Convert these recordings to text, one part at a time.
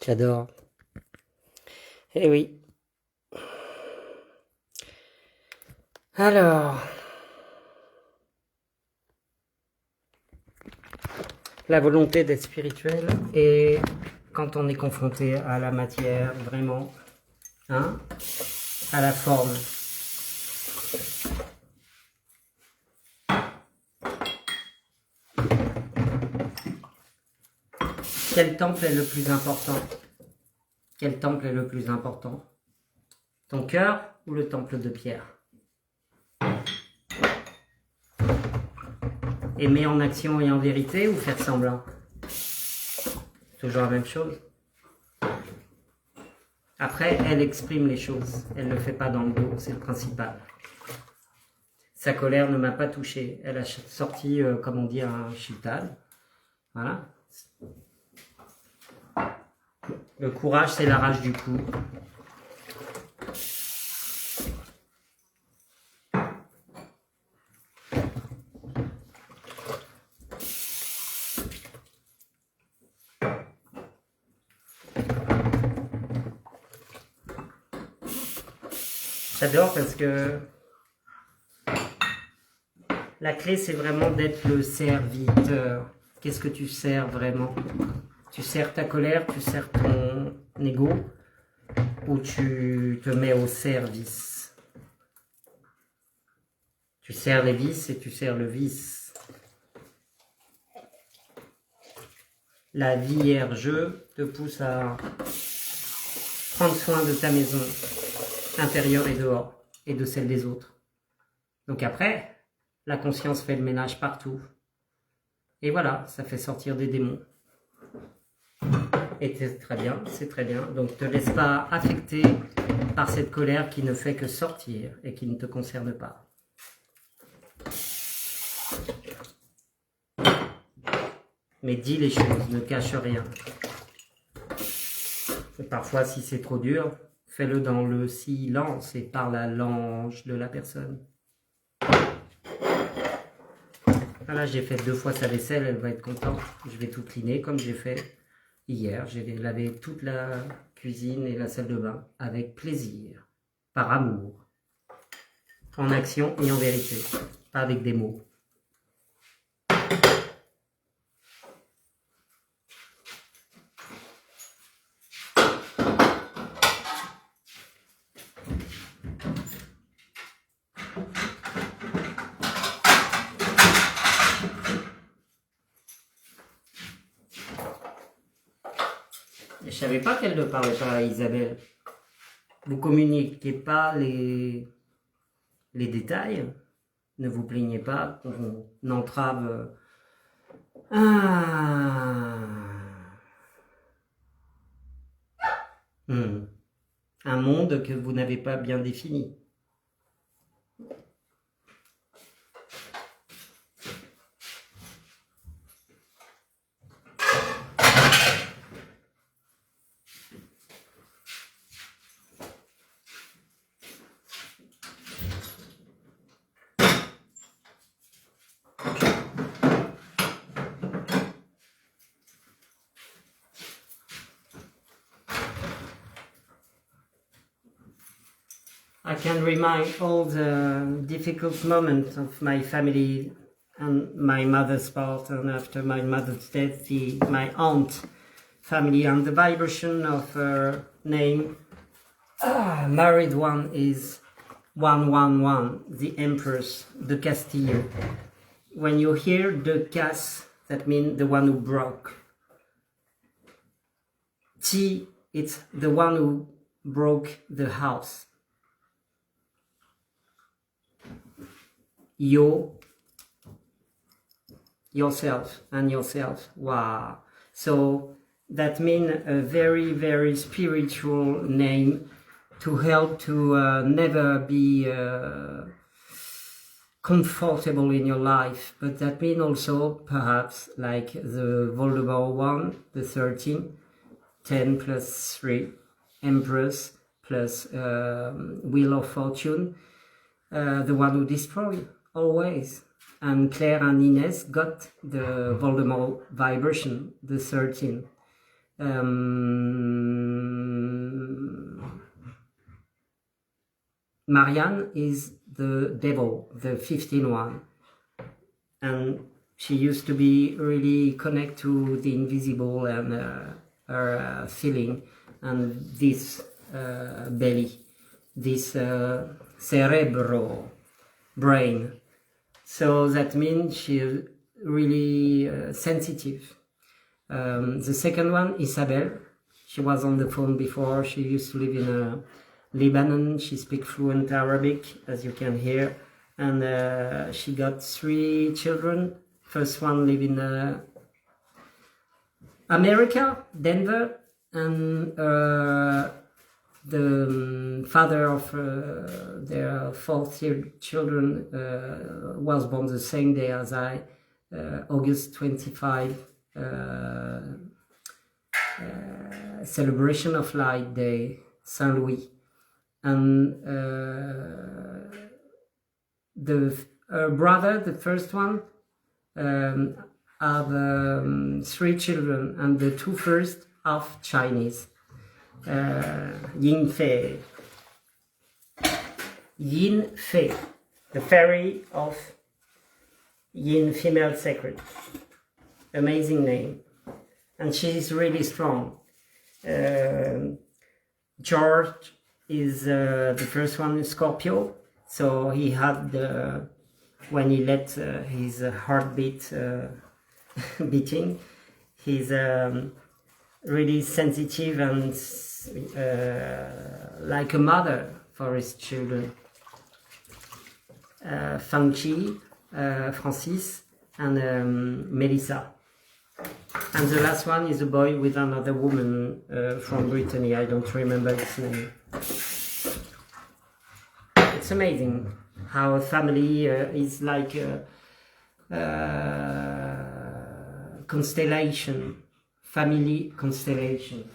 J'adore. Eh oui. Alors, la volonté d'être spirituel et quand on est confronté à la matière, vraiment, hein, à la forme. Quel temple est le plus important? Quel temple est le plus important? Ton cœur ou le temple de pierre? Aimer en action et en vérité ou faire semblant? Toujours la même chose. Après, elle exprime les choses. Elle ne le fait pas dans le dos, c'est le principal. Sa colère ne m'a pas touché. Elle a sorti, comme on dit, un chital. Voilà. Le courage, c'est la rage du coup. J'adore parce que la clé, c'est vraiment d'être le serviteur. Qu'est-ce que tu sers vraiment? Tu sers ta colère, tu sers ton ego, ou tu te mets au service? Tu sers les vices et tu sers le vice. La vierge te pousse à prendre soin de ta maison intérieure et dehors, et de celle des autres. Donc après, la conscience fait le ménage partout. Et voilà, ça fait sortir des démons. Et c'est très bien, c'est très bien. Donc ne te laisse pas affecter par cette colère qui ne fait que sortir et qui ne te concerne pas. Mais dis les choses, ne cache rien. Et parfois, si c'est trop dur, fais-le dans le silence et par la langue de la personne. Voilà, j'ai fait 2 fois sa vaisselle, elle va être contente. Je vais tout cleaner comme j'ai fait hier. J'ai lavé toute la cuisine et la salle de bain avec plaisir, par amour, en action et en vérité, pas avec des mots. Je savais pas qu'elle ne parlait pas à Isabelle. Vous communiquez pas les détails. Ne vous plaignez pas qu'on entrave un monde que vous n'avez pas bien défini. I can remind all the difficult moments of my family and my mother's part, and after my mother's death, my aunt family, and the vibration of her name, married one, is 111, the Empress de Castile. When you hear de Cas, that means the one who broke. T, it's the one who broke the house. Yourself and yourself. Wow. So that means a very, very spiritual name to help to never be comfortable in your life. But that means also perhaps like the Voldemort one, the 13, 10 plus 3, Empress plus Wheel of Fortune, the one who destroyed. Always. And Claire and Ines got the Voldemort vibration, the 13. Marianne is the devil, the 15th one. And she used to be really connected to the invisible and her feeling and this belly, this cerebro, brain. So that means she's really sensitive. The second one, Isabel, she was on the phone before. She used to live in Lebanon. She speaks fluent Arabic, as you can hear. And she got 3 children. First one live in America, Denver, and the father of their 4th children was born the same day as I, August 25, celebration of Light Day, Saint Louis. And her brother, the first one, have 3 children, and the 2 first are Chinese. Yin Fei. Yin Fei, the fairy of Yin, female sacred. Amazing name. And she's really strong. George is the first one in Scorpio. So he had, when he let his heartbeat beating, he's really sensitive and like a mother for his children. Fangchi, Francis, and Melissa. And the last one is a boy with another woman from Brittany. I don't remember its name. It's amazing how a family is like a constellation, family constellation.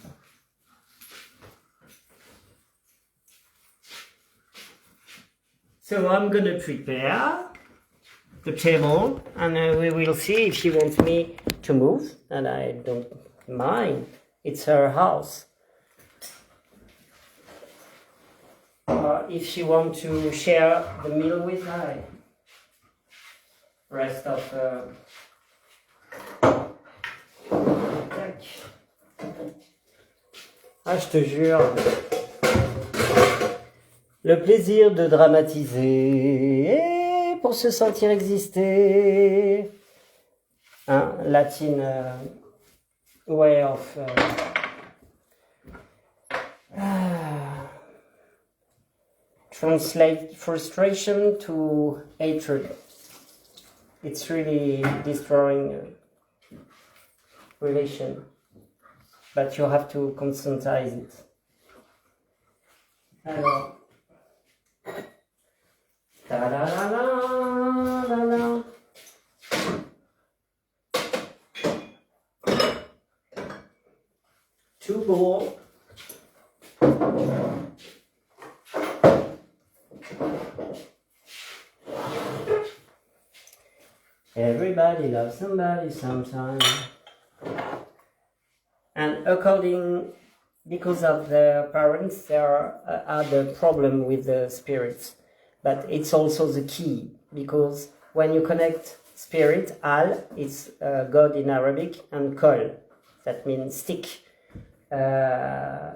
So I'm gonna prepare the table, and we will see if she wants me to move, and I don't mind. It's her house. If she wants to share the meal with her, rest of Ah, je te jure. Le plaisir de dramatiser pour se sentir exister. Hein, Latin way of translate frustration to hatred. It's really destroying relation, but you have to conscientize it. Alors, ta-da-da-da-da-da. Two bowls. Everybody loves somebody sometime. And because of their parents, they had a problem with the spirits. But it's also the key, because when you connect spirit, Al is God in Arabic, and Kol, that means stick.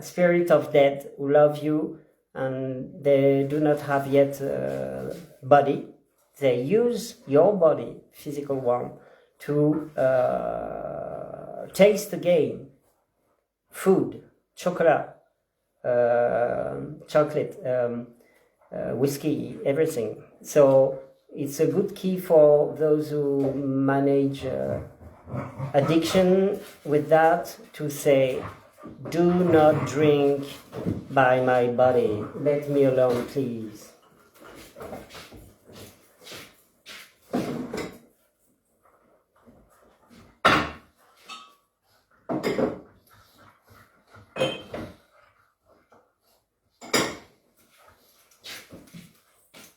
Spirit of dead who love you, and they do not have yet body. They use your body, physical one, to taste again food, chocolate, whiskey, everything. So it's a good key for those who manage addiction with that, to say, do not drink by my body. Let me alone, please.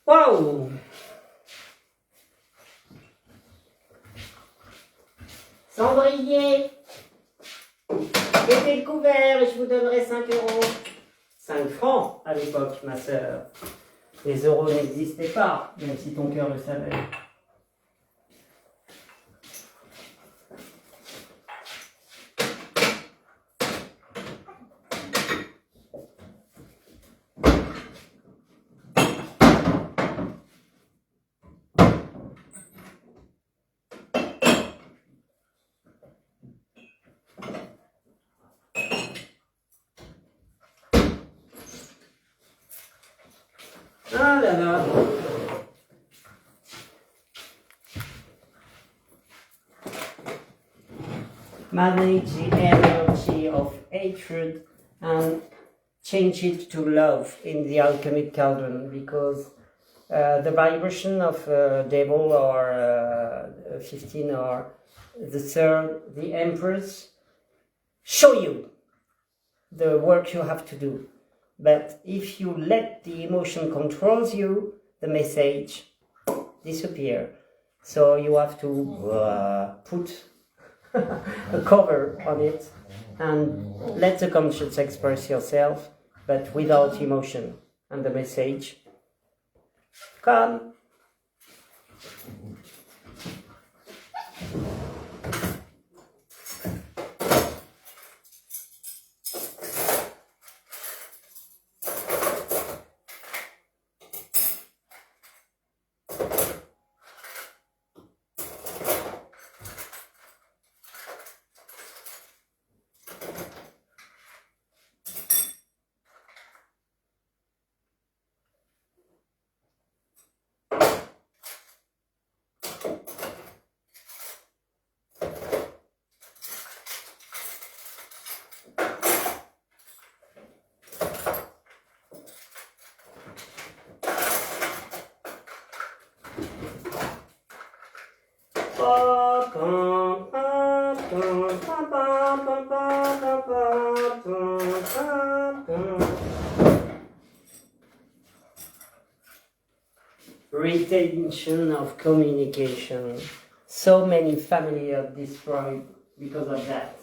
Wow! Cendrier! Mettez le couvert et je vous donnerai 5 euros. 5 francs à l'époque, ma sœur. Les euros n'existaient pas, même si ton cœur le savait. Ah là là. Manage the energy of hatred and change it to love in the alchemic cauldron, because the vibration of devil or 15 or the third, the empress, show you the work you have to do. But if you let the emotion controls you, the message disappear. So you have to put a cover on it and let the conscience express yourself, but without emotion. And the message come. Retention of communication. So many families are destroyed because of that.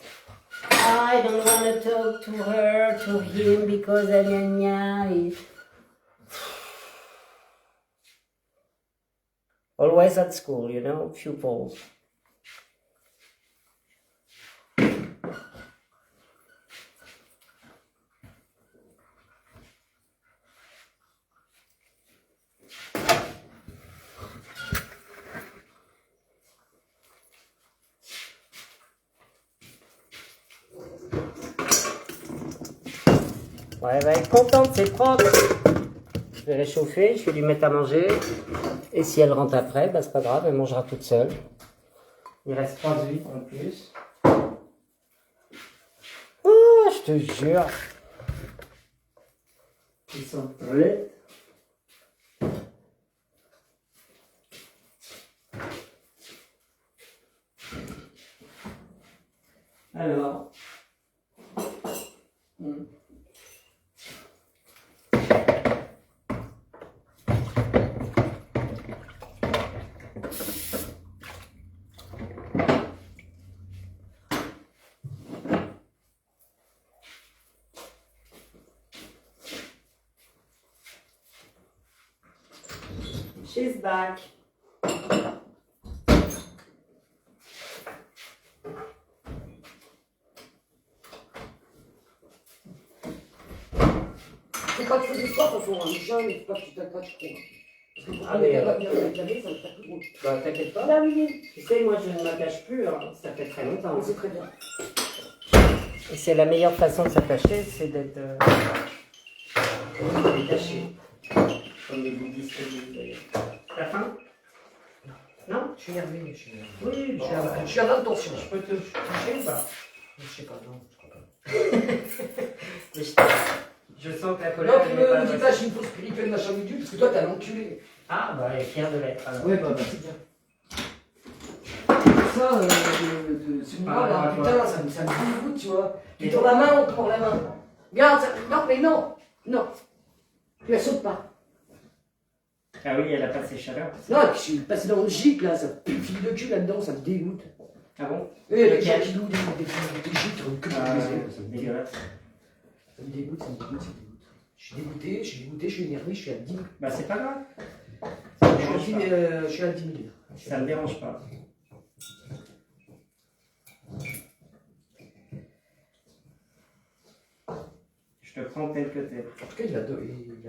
I don't want to talk to her, to him, because is always at school, you know, pupils. Ouais, elle va être contente, c'est propre. Je vais réchauffer, je vais lui mettre à manger. Et si elle rentre après, bah c'est pas grave, elle mangera toute seule. Il reste 3 huîtres en plus. Oh, je te jure. Ils sont prêts. Alors. She's back. C'est pas que tu fais du sport, il faut un chat, mais c'est pas que tu t'attaches trop. Parce que pour Ah, mais, pas bien réclamer, ça va faire tout le monde. Bah t'inquiète pas. Là, oui. Tu sais, moi je ne m'attache plus, hein. Ça fait très longtemps. Oui, c'est très bien. Et c'est la meilleure façon de s'attacher, c'est d'être détaché. Comme les bouddhistes disent d'ailleurs. T'as faim? Non? Je suis énervé, mais je suis énervé. Oui, bon. Je suis à l'intention. Je peux te toucher ou pas? Je sais pas, non, je crois pas. Mais je sens que la colère. Non, tu me dis pas, je suis une fausse spirituelle, machin du parce que toi, t'es un enculé. Ah, bah, elle est fière de l'être alors. Ouais, bah, c'est bien. Ça, c'est moi, là, putain, ça me dégoûte, tu vois. Tu tends la main, on te mord la main. Regarde, ça... non, mais non, non. Tu la sautes pas. Ah oui, elle a pas ses chaleurs. Non, et puis je suis passé dans le gîte, là, ça pue le fil de cul là-dedans, ça me dégoûte. Ah bon? Et les gens qui louent des gîtes, que Ah, ça me dégueulasse. Ça me dégoûte, ça me dégoûte, ça me dégoûte. Je suis dégoûté, je suis énervé, je suis à 10 000. Bah, c'est pas grave. Ça me dérange pas. Je suis à 10 000. Ça me dérange pas. Je te prends tel que t'es. En tout cas, il a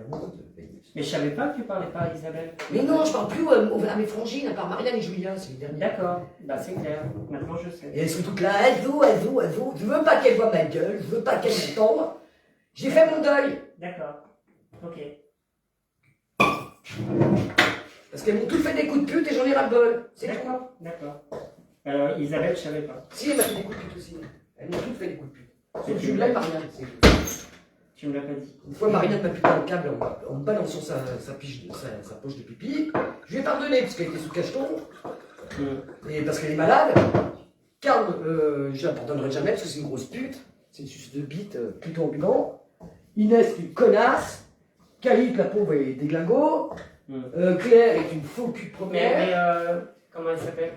beaucoup de Vénus. Mais je savais pas que tu parlais pas à Isabelle. Mais non, je parle plus à mes frangines, à part Marianne et Julien, c'est les derniers. D'accord, bah c'est clair. Maintenant je sais. Et elles sont toutes là, elles jouent. Je veux pas qu'elles voient ma gueule, je veux pas qu'elles me tombent. J'ai fait mon deuil. D'accord. Ok. Parce qu'elles m'ont toutes fait des coups de pute et j'en ai ras-le-bol. C'est tout. D'accord, d'accord. Isabelle, je savais pas. Si, elle m'a fait des coups de pute aussi. Elles m'ont toutes fait des coups de pute. C'est Sauf Julien et Marianne. Tu me l'as pas dit. Une fois, Marianne m'a pété le câble en me balançant sa poche de pipi. Je lui ai pardonné parce qu'elle était sous cacheton. Et parce qu'elle est malade. Carl, je la pardonnerai jamais parce que c'est une grosse pute. C'est une suce de bite plutôt ambulant. Inès, c'est une connasse. Calippe, la pauvre, est déglingo. Claire est une faux cul de première. Mais comment elle s'appelle?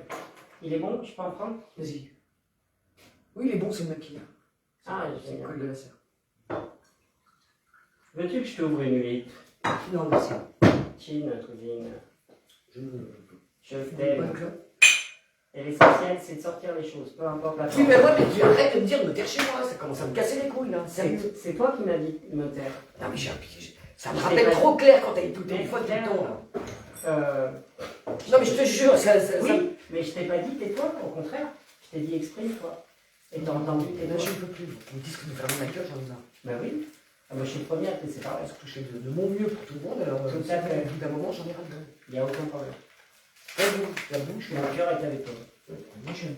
Il est bon? Je peux en prendre? Vas-y. Oui, il est bon, c'est le maquillage. Ah, C'est le génial. col de la serre. Veux-tu que je t'ouvre une huître? Non, merci. Chine, cousine. Je ne Je pas t'aime. de clope. Et l'essentiel, c'est de sortir les choses, peu importe la Oui, forme. mais moi, mais tu arrêtes de me dire de me taire chez moi. Ça commence à me casser les couilles, là. Sérieux. C'est toi qui m'as dit de me taire. Non, mais ça me Je rappelle t'ai pas trop Claire quand elle est tout le temps. Mais Une fois tout le Claire, temps, là. Je Non, mais je te jure, ça. Oui, mais je t'ai pas dit tais-toi, au contraire. Je t'ai dit exprime-toi. Et t'as entendu Là, je tais-toi. ne peux plus. On me dit que de fermer ma gueule, j'en ai marre. Bah oui. Ah, moi je suis le premier à te laisser parler. Parce que je fais de mon mieux pour tout le monde, alors Tout à fait. au bout d'un moment, j'en ai ras le bol. Il n'y a aucun problème. La bouche, Mon cœur est avec toi. moi j'aime.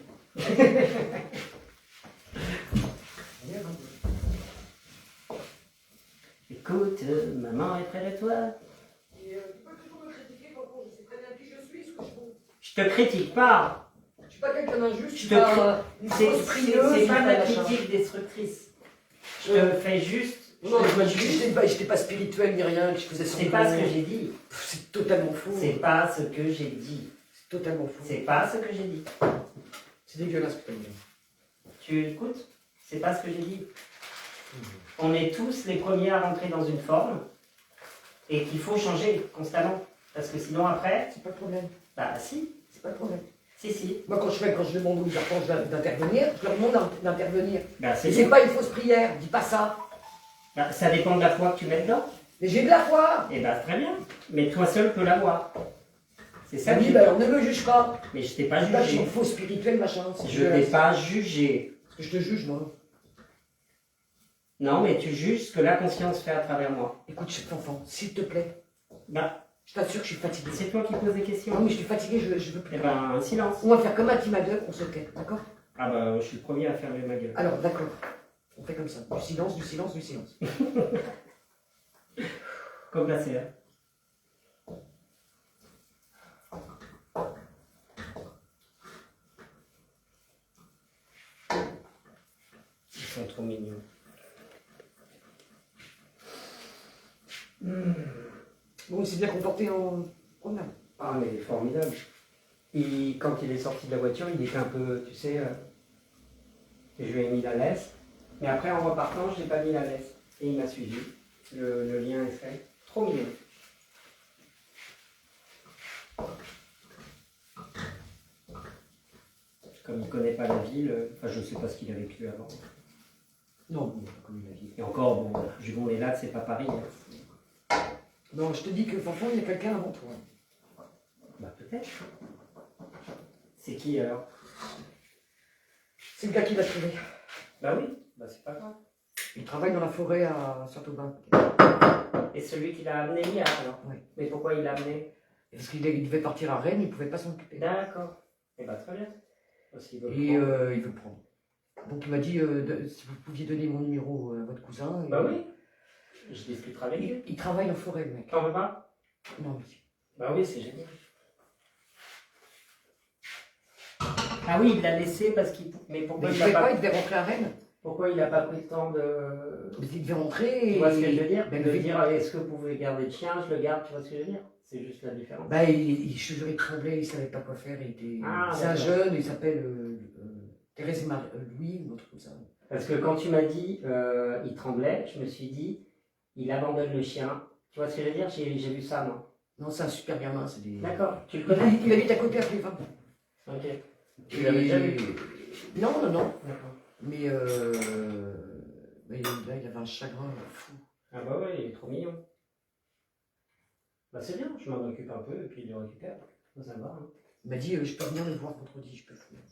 Écoute, maman est près de toi. Tu peux toujours me critiquer quand je sais très bien qui je suis, ce que je vaux. Je te critique pas. Je suis pas quelqu'un d'injuste, je Je suis te pas une C'est fausse prieuse. c'est pas de la machin. critique destructrice. Je te fais juste. Non, je te moi dis je juste- j'étais pas spirituel ni rien, que je faisais C'est pas ce que j'ai dit. C'est totalement faux. C'est pas ce que j'ai dit. C'est totalement faux. C'est pas ce que j'ai dit. C'est dégueulasse ce que tu as dit. Tu écoutes? C'est pas ce que j'ai dit. On est tous les premiers à rentrer dans une forme et qu'il faut changer constamment. Parce que sinon après, C'est pas le problème. bah si, C'est pas le problème. si. Moi quand je demande aux archanges d'intervenir, je leur demande d'intervenir. Bah Et c'est c'est bien. pas une fausse prière, dis pas ça. Bah, ça dépend de la foi que tu mets dedans. Mais j'ai de la foi. Et bah très bien. Mais toi seul peux l'avoir. C'est ça que Oui, j'ai bah, dit. alors ne me juge pas. Mais je t'ai pas Dis pas que je suis jugé. une fausse spirituelle, machin. c'est Je t'ai dégueulasse. pas jugé. Parce que je te juge, moi. Non, mais tu juges ce que la conscience fait à travers moi. Écoute, cet enfant, s'il te plaît, Bah, je t'assure que je suis fatigué. c'est toi qui poses des Non, questions. mais je suis fatigué, je veux plus. Eh ben, silence. On va faire comme un team à deux, on se tait, d'accord? Ah bah, je suis le premier à fermer ma gueule. Alors, d'accord. On fait comme ça. Du silence, du silence, du silence. Comme la CR. Ils sont trop mignons. Bon, il s'est bien comporté en promenade. Ah, mais il est formidable. Quand il est sorti de la voiture, il était un peu, tu sais, je lui ai mis la laisse. Mais après, en repartant, je n'ai pas mis la laisse. Et il m'a suivi. Le lien est fait. Trop mignon. Comme il ne connaît pas la ville, enfin, je ne sais pas ce qu'il a vécu avant. Non, bon, comme il a dit. Et encore, bon, Jugon les Lacs, c'est pas Paris. Hein. Non, je te dis que franchement, il y a quelqu'un avant toi. Bah, peut-être. C'est qui alors? C'est le gars qui l'a trouvé. Bah oui, bah c'est pas grave. Il travaille dans la forêt à Saint-Aubin. Et celui qui l'a amené hier alors? Oui. Mais pourquoi il l'a amené? Parce qu'il devait partir à Rennes, il ne pouvait pas s'en occuper. D'accord. Et bah très bien. Parce qu'il veut Et le prendre. il veut le prendre. Donc il m'a dit si vous pouviez donner mon numéro à votre cousin. Bah oui. Je discuterai avec lui. Il travaille en forêt, le mec. T'en veux pas? Non, monsieur. Bah oui, c'est génial. Ah oui, il l'a laissé parce qu'il... Mais pourquoi Mais il il ne a pouvait pas, pas... il devait rentrer à Rennes. Pourquoi il n'a pas pris le temps de... Il devait rentrer. Tu vois ce que je veux dire? Ben, De le- dire, est-ce que vous pouvez garder le chien? Je le garde, tu vois ce que je veux dire? C'est juste la différence. Bah, il chevelait, il tremblait, il ne savait pas quoi faire. Ah, C'est un d'accord. jeune, il s'appelle Thérèse Louis, ou un truc comme ça. Parce que quand tu m'as dit il tremblait, je me suis dit il abandonne le chien. Tu vois ce que je veux dire? J'ai vu ça, moi. Non, c'est un super gamin, c'est des... D'accord, tu le connais? Il habite à côté à Clévin. Ok. Tu l'avais déjà vu? Non, non, non. D'accord. Mais, mais là, il avait un chagrin fou. Ah bah ouais, il est trop mignon. Bah c'est bien, je m'en occupe un peu et puis il le récupère. Ça va. Hein. Il m'a dit, je peux venir le voir vendredi, je peux venir.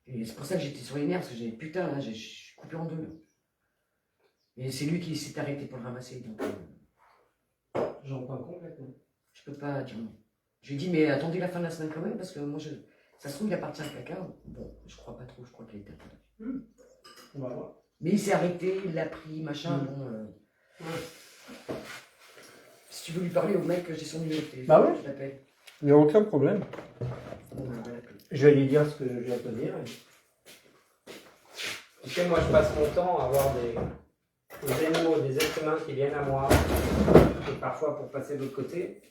Et c'est pour ça que j'étais sur les nerfs, parce que j'ai putain, là, je suis coupé en deux. Et c'est lui qui s'est arrêté pour le ramasser, donc J'en prends complètement. je peux pas dire non. Je lui ai dit, mais attendez la fin de la semaine quand même, parce que moi, ça se trouve, il appartient à quelqu'un. Bon, je crois pas trop, je crois qu'il était attendu. On va voir. Mais il s'est arrêté, il l'a pris, machin, bon. Ouais. Si tu veux lui parler au mec, j'ai son numéro de téléphone. Bah ouais. Je l'appelle. Il n'y a aucun problème. Bon, ben, on va l'appeler. Je vais lui dire ce que je viens de te dire. Tu sais, moi je passe mon temps à avoir des animaux, des êtres humains qui viennent à moi, et parfois pour passer de l'autre côté.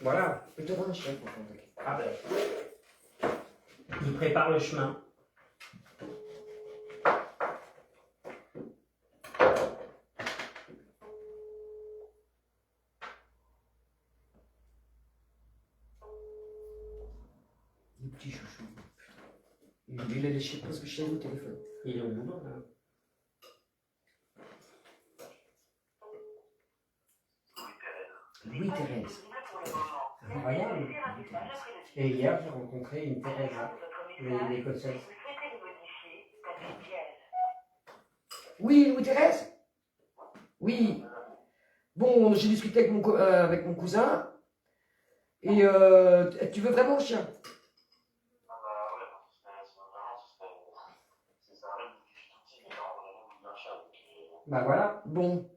Voilà. Je te rends un chien pour contacter. Ah ben. Il prépare le chemin. Le petit chouchou. Il a léché presque chez nous au téléphone. Il est au boulot là. Louis-Thérèse. Incroyable. Et hier j'ai rencontré une Thérèse, l'Écossaise. Oui, Louis-Thérèse. Oui. Bon, j'ai discuté avec mon cousin. Et tu veux vraiment un chien? Bah voilà. Bon.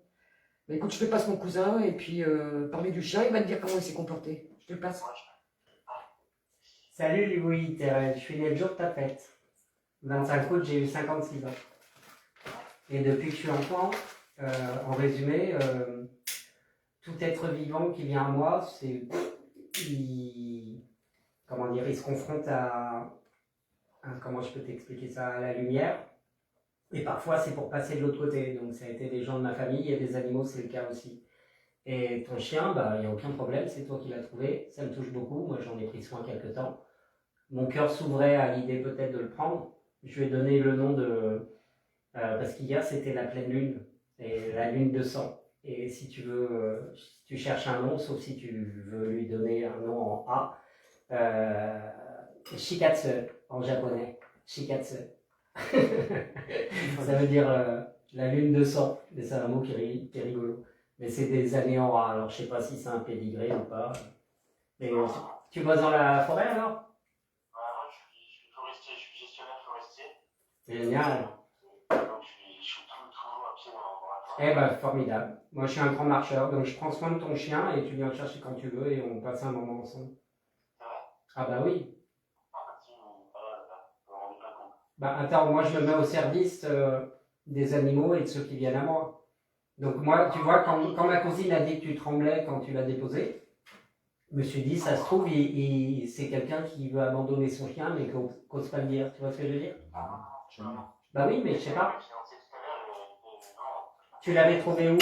Bah, écoute, je te passe mon cousin et puis parler du chien, il va te dire comment il s'est comporté. Je te le passe. Salut Louis, Thérèse, je suis né le jour de ta fête. 25 août, j'ai eu 56 ans. Et depuis que je suis enfant, en résumé, tout être vivant qui vient à moi, comment dire, il se confronte comment je peux t'expliquer ça, à la lumière. Et parfois, c'est pour passer de l'autre côté. Donc, ça a été des gens de ma famille et des animaux, c'est le cas aussi. Et ton chien, bah, il n'y a aucun problème, c'est toi qui l'as trouvé. Ça me touche beaucoup. Moi, j'en ai pris soin quelque temps. Mon cœur s'ouvrait à l'idée peut-être de le prendre. Je lui ai donné le nom de... parce qu'hier, c'était la pleine lune. Et la lune de sang. Et si tu veux, si tu cherches un nom, sauf si tu veux lui donner un nom en A, Shikatsu en japonais. Shikatsu. Ça veut dire la lune de sang. Mais c'est un mot qui est rigolo. Mais c'est des années en A. Alors je sais pas si c'est un pédigré ou pas. Mais tu bosses dans la forêt alors? Moi, je suis forestier, je suis gestionnaire forestier. Génial. Donc, je suis toujours à pied dans l'endroit. Eh ben, formidable. Moi, je suis un grand marcheur, donc je prends soin de ton chien et tu viens le chercher quand tu veux et on passe un moment ensemble. C'est vrai? Ah bah oui. Ah, si, on est pas con. Bah attends, moi je me mets au service des animaux et de ceux qui viennent à moi. Donc moi, tu vois, quand ma cousine a dit que tu tremblais quand tu l'as déposé, je me suis dit, ça se trouve, c'est quelqu'un qui veut abandonner son chien mais qui n'ose pas le dire. Tu vois ce que je veux dire? Bah oui, mais je sais pas. Tu l'avais trouvé où?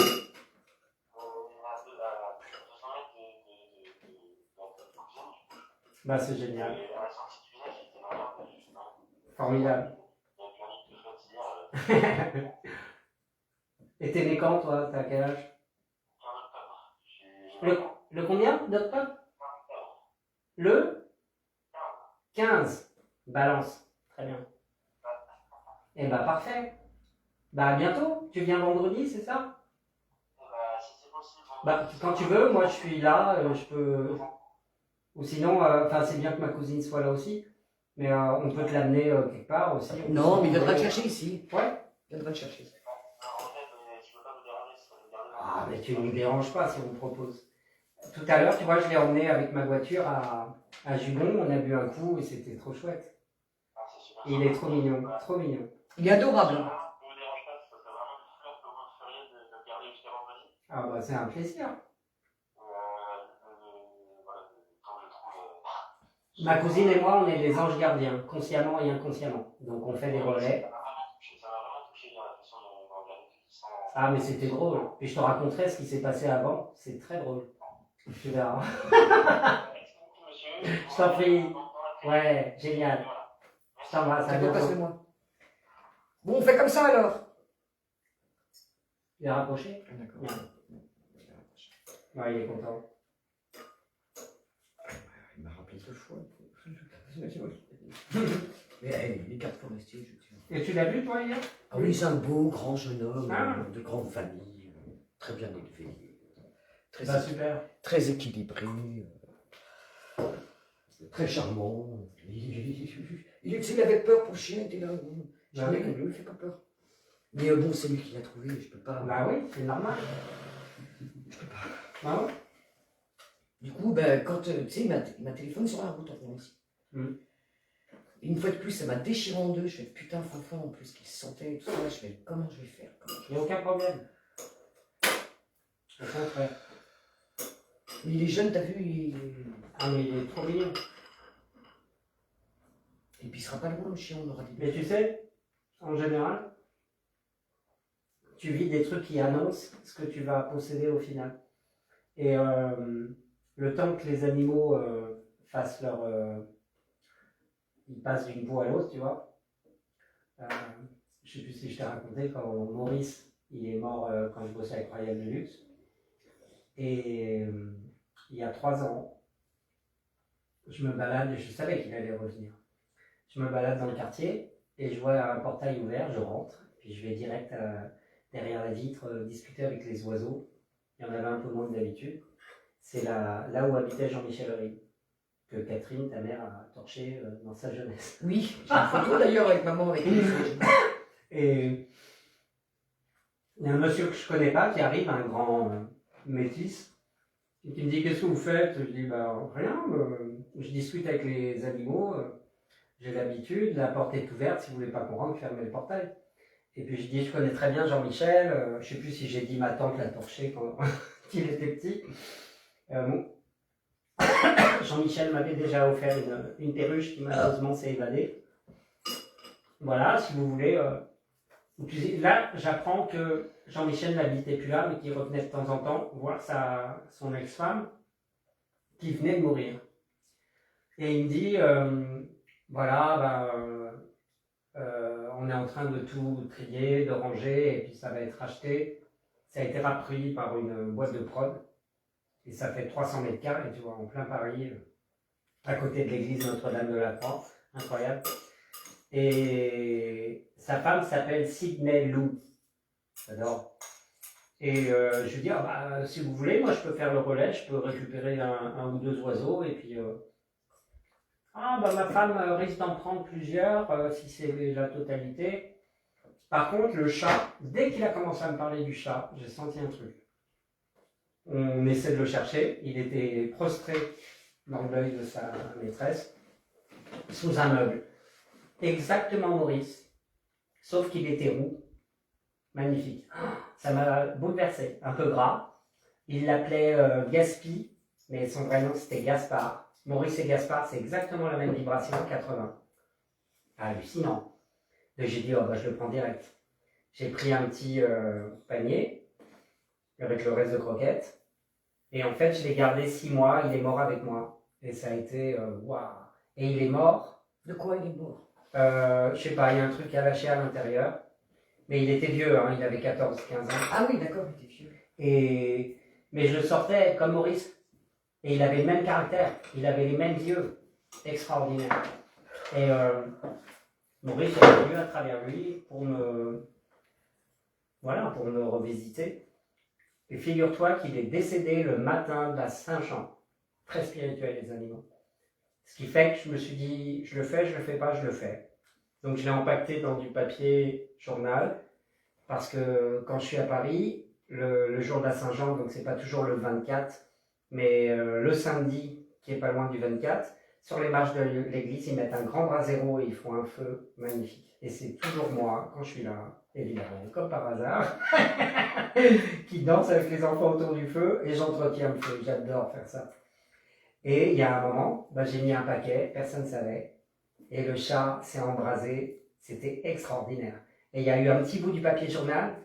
Bah c'est génial. Formidable. Et t'es né quand toi? T'as quel âge? Le combien d'octobre? Le 15. Balance. Très bien. Eh bah parfait. Bah à bientôt. Tu viens vendredi, c'est ça? Bah quand tu veux, moi je suis là, je peux... Ou sinon, enfin c'est bien que ma cousine soit là aussi, mais on peut te l'amener quelque part aussi. Non, mais il viendra te chercher ici. Ouais. Il viendra te chercher. Ah mais tu ne nous déranges pas si on me propose. Tout à l'heure, tu vois, je l'ai emmené avec ma voiture à Jugon, on a bu un coup et c'était trop chouette. Et il est trop mignon, trop mignon. Il est adorable. Ah bah c'est un plaisir. Ma cousine et moi, on est des anges gardiens, consciemment et inconsciemment. Donc on fait des relais. Ça m'a vraiment touché dans la façon dont on organise sans... Ah, mais c'était drôle. Puis je te raconterai ce qui s'est passé avant. C'est très drôle. Tu verras. Merci beaucoup, monsieur. Je t'en prie. Ouais, génial. Je t'embrasse. À T'inquiète pas, bientôt. c'est moi. Bon, on fait comme ça alors. Il est rapproché? D'accord. Ouais, il est content. Il m'a rappelé 2 fois. Mais les cartes forestiers, je tiens. Et tu l'as vu, toi, hier? Ah oui, c'est un beau, grand jeune homme, Ah. de grande famille, très bien élevé, très, Bah, super. très équilibré, très charmant. Il avait peur pour le chien, il était là. Je Bah dis, oui. ne lui fais pas peur. Mais bon, c'est lui qui l'a trouvé, je peux pas. Bah oui, c'est normal. Je peux pas. Bah ouais. Du coup, ben, quand tu sais, il m'a téléphoné sur la route en venant ici. Une fois de plus, ça m'a déchiré en deux. Je fais putain, Fanfan, en plus, qu'il se sentait et tout ça. Je fais comment je vais faire Il n'y a aucun problème. Au contraire. Il est jeune, t'as vu, Ah, mais il est trop mignon. et puis il sera pas loin, le chien, on aura dit. Mais tu sais, en général, tu vis des trucs qui annoncent ce que tu vas posséder au final. Et le temps que les animaux fassent leur... ils passent d'une peau à l'autre, tu vois. Je sais plus si je t'ai raconté, quand Maurice, il est mort quand je bossais avec Royal Deluxe. Et il y a 3 ans, je me balade, je savais qu'il allait revenir. Je me balade dans le quartier et je vois un portail ouvert, je rentre, puis je vais direct derrière la vitre discuter avec les oiseaux. Il y en avait un peu moins que d'habitude. C'est là où habitait Jean-Michel Aury, que Catherine, ta mère, a torché dans sa jeunesse. Oui, j'ai une photo d'ailleurs avec maman avec les Et il y a un monsieur que je connais pas qui arrive, un grand métis, et qui me dit qu'est-ce que vous faites? Je dis bah rien, je discute avec les animaux, j'ai l'habitude, la porte est ouverte, si vous voulez pas qu'on rentre, fermez le portail. Et puis je dis je connais très bien Jean-Michel, je sais plus si j'ai dit ma tante l'a torché quand il était petit. Bon. Jean-Michel m'avait déjà offert une perruche qui malheureusement s'est évadée. Voilà, si vous voulez. Puis là, j'apprends que Jean-Michel n'habitait plus là, mais qu'il revenait de temps en temps voir son ex-femme qui venait de mourir. Et il me dit, voilà, on est en train de tout trier, de ranger, et puis ça va être racheté. Ça a été repris par une boîte de prod. Et ça fait 300 mètres carrés, tu vois, en plein Paris, à côté de l'église Notre-Dame de la Croix. Incroyable. Et sa femme s'appelle Sydney Lou. J'adore. Et je lui dis, ah bah, si vous voulez, moi je peux faire le relais, je peux récupérer un ou 2 oiseaux. Et puis, ah bah ma femme risque d'en prendre plusieurs, si c'est la totalité. Par contre, le chat, dès qu'il a commencé à me parler du chat, j'ai senti un truc. On essaie de le chercher. Il était prostré dans l'œil de sa maîtresse, sous un meuble. Exactement Maurice, sauf qu'il était roux. Magnifique. Ça m'a bouleversé. Un peu gras. Il l'appelait Gaspi, mais son vrai nom c'était Gaspard. Maurice et Gaspard, c'est exactement la même vibration, 80. Hallucinant. Et j'ai dit, oh bah je le prends direct. J'ai pris un petit panier avec le reste de croquettes. Et en fait, je l'ai gardé 6 mois, il est mort avec moi. Et ça a été waouh. Et il est mort. De quoi il est mort? Je sais pas, il y a un truc à lâcher à l'intérieur. Mais il était vieux, hein, il avait 14-15 ans. Ah oui, d'accord, il était vieux. Mais je le sortais comme Maurice. Et il avait le même caractère, il avait les mêmes yeux. Extraordinaire. Et Maurice est venu à travers lui pour me revisiter. Et figure-toi qu'il est décédé le matin de la Saint-Jean. Très spirituel, les animaux. Ce qui fait que je me suis dit, je le fais pas, je le fais. Donc je l'ai empaqueté dans du papier journal, parce que quand je suis à Paris, le jour de la Saint-Jean, donc c'est pas toujours le 24, mais le samedi, qui est pas loin du 24, sur les marches de l'église, ils mettent un grand brasero et ils font un feu magnifique. Et c'est toujours moi, quand je suis là, évidemment, comme par hasard, qui danse avec les enfants autour du feu, et j'entretiens le feu. J'adore faire ça. Et il y a un moment, j'ai mis un paquet, personne ne savait. Et le chat s'est embrasé. C'était extraordinaire. Et il y a eu un petit bout du papier journal,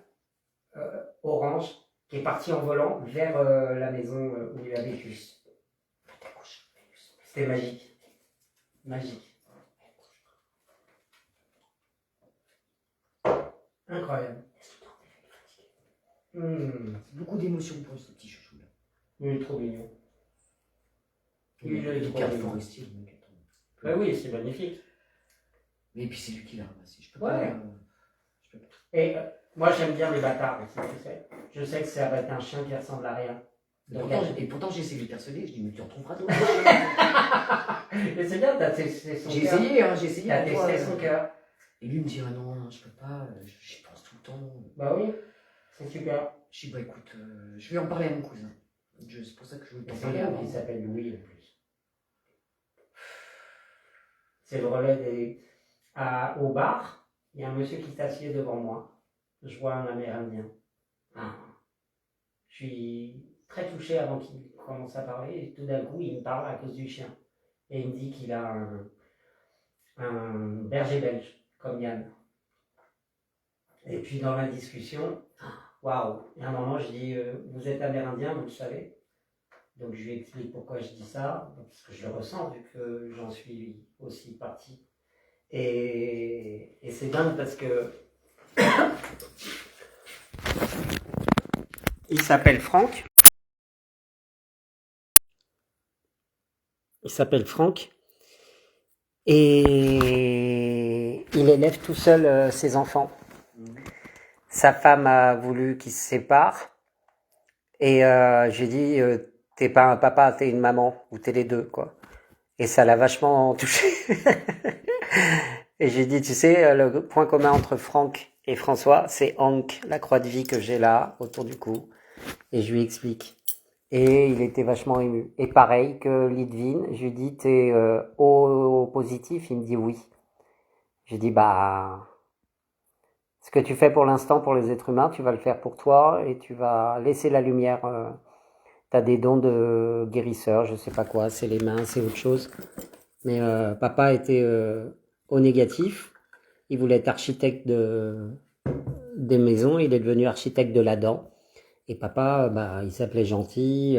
orange, qui est parti en volant vers la maison où il a vécu. C'était magique. Magique. Incroyable. Beaucoup d'émotions pour ce petit chouchou-là. Il est trop mignon. Il est Il trop garde mignon. forestier, le mec. Bah oui, c'est magnifique. Mais puis c'est lui qui l'a ramassé. Je peux Ouais. pas. Je peux pas. Et moi, j'aime bien les bâtards aussi, tu sais. Je sais que ça va être un chien qui ressemble à rien. Et pourtant, j'ai essayé de le persuader. Je dis, mais tu retrouveras toi. Mais c'est bien, t'as testé son J'ai cœur. essayé, hein, j'ai essayé. T'as pour toi, testé son cœur. Et lui me dit, ah non, je peux pas, j'y pense tout le temps. Bah oui, c'est super. Je dis, bah écoute, je vais en parler à mon cousin. C'est pour ça que je veux Et t'en c'est parler bien avant. qu'il s'appelle Louis en plus. C'est le relais des. Au bar, il y a un monsieur qui s'assied devant moi. Je vois un Amérindien. Je suis très touché avant qu'il commence à parler. Et tout d'un coup, il me parle à cause du chien. Et il me dit qu'il a un berger belge, comme Yann. Et puis dans la discussion, waouh, il y a un moment, je dis, vous êtes amérindien, vous le savez. Donc je lui explique pourquoi je dis ça, parce que je le ressens, vu que j'en suis aussi parti. Et c'est dingue parce que il s'appelle Franck. Il s'appelle Franck. Et il élève tout seul ses enfants. Sa femme a voulu qu'il se sépare. Et j'ai dit, t'es pas un papa, t'es une maman, ou t'es les deux, quoi. Et ça l'a vachement touché. Et j'ai dit, tu sais, le point commun entre Franck et François, c'est Hank, la croix de vie que j'ai là, autour du cou. Et je lui explique. Et il était vachement ému. Et pareil que Lidvin, je lui dis, t'es O positif? Il me dit oui. J'ai dit, bah, ce que tu fais pour l'instant pour les êtres humains, tu vas le faire pour toi et tu vas laisser la lumière. T'as des dons de guérisseur, je sais pas quoi, c'est les mains, c'est autre chose. Mais papa était au négatif. Il voulait être architecte des maisons, il est devenu architecte de la dent. Et papa, il s'appelait Gentil,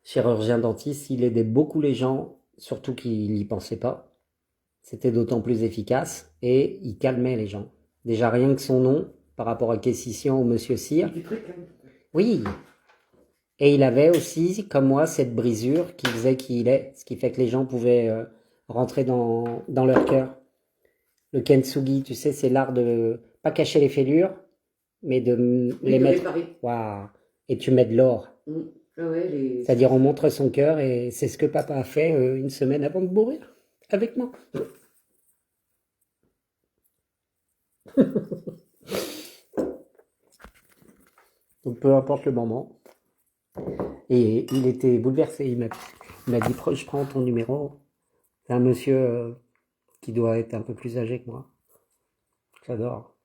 chirurgien dentiste, il aidait beaucoup les gens, surtout qu'ils n'y pensaient pas. C'était d'autant plus efficace et il calmait les gens. Déjà rien que son nom, par rapport à Kessissian ou Monsieur Cyr. Oui. Et il avait aussi, comme moi, cette brisure qui faisait qui il est, ce qui fait que les gens pouvaient rentrer dans leur cœur. Le kintsugi, tu sais, c'est l'art de pas cacher les fêlures, mais de les mettre. Waouh. Et tu mets de l'or. Ah ouais, c'est-à-dire on montre son cœur et c'est ce que papa a fait une semaine avant de mourir avec moi. Donc peu importe le moment. Et il était bouleversé. Il m'a dit, je prends ton numéro. C'est un monsieur qui doit être un peu plus âgé que moi. J'adore.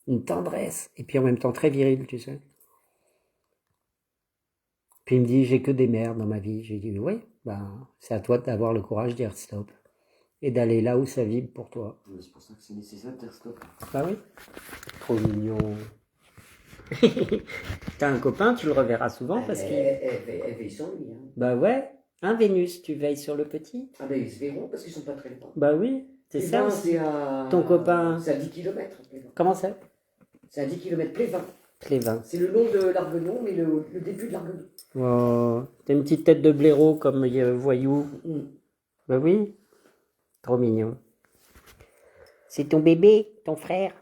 Une tendresse. Et puis en même temps très viril, tu sais. Puis il me dit, j'ai que des mères dans ma vie. J'ai dit, oui, c'est à toi d'avoir le courage de dire stop. Et d'aller là où ça vibre pour toi. C'est pour ça que c'est nécessaire de dire stop. Bah oui. Trop mignon. T'as un copain, tu le reverras souvent parce qu'il... Elle veille sur lui. Hein. Bah ouais. Hein, Vénus, tu veilles sur le petit? Ah ben ils se verront parce qu'ils sont pas très loin. Bah oui, c'est ça aussi. Ton copain... C'est à 10 km. Comment c'est? C'est à 10 km Plévin. Plévin. C'est le long de l'Arguenon, mais le début de l'Arguenon. Oh, t'as une petite tête de blaireau comme voyou. Bah oui. Trop mignon. C'est ton bébé, ton frère.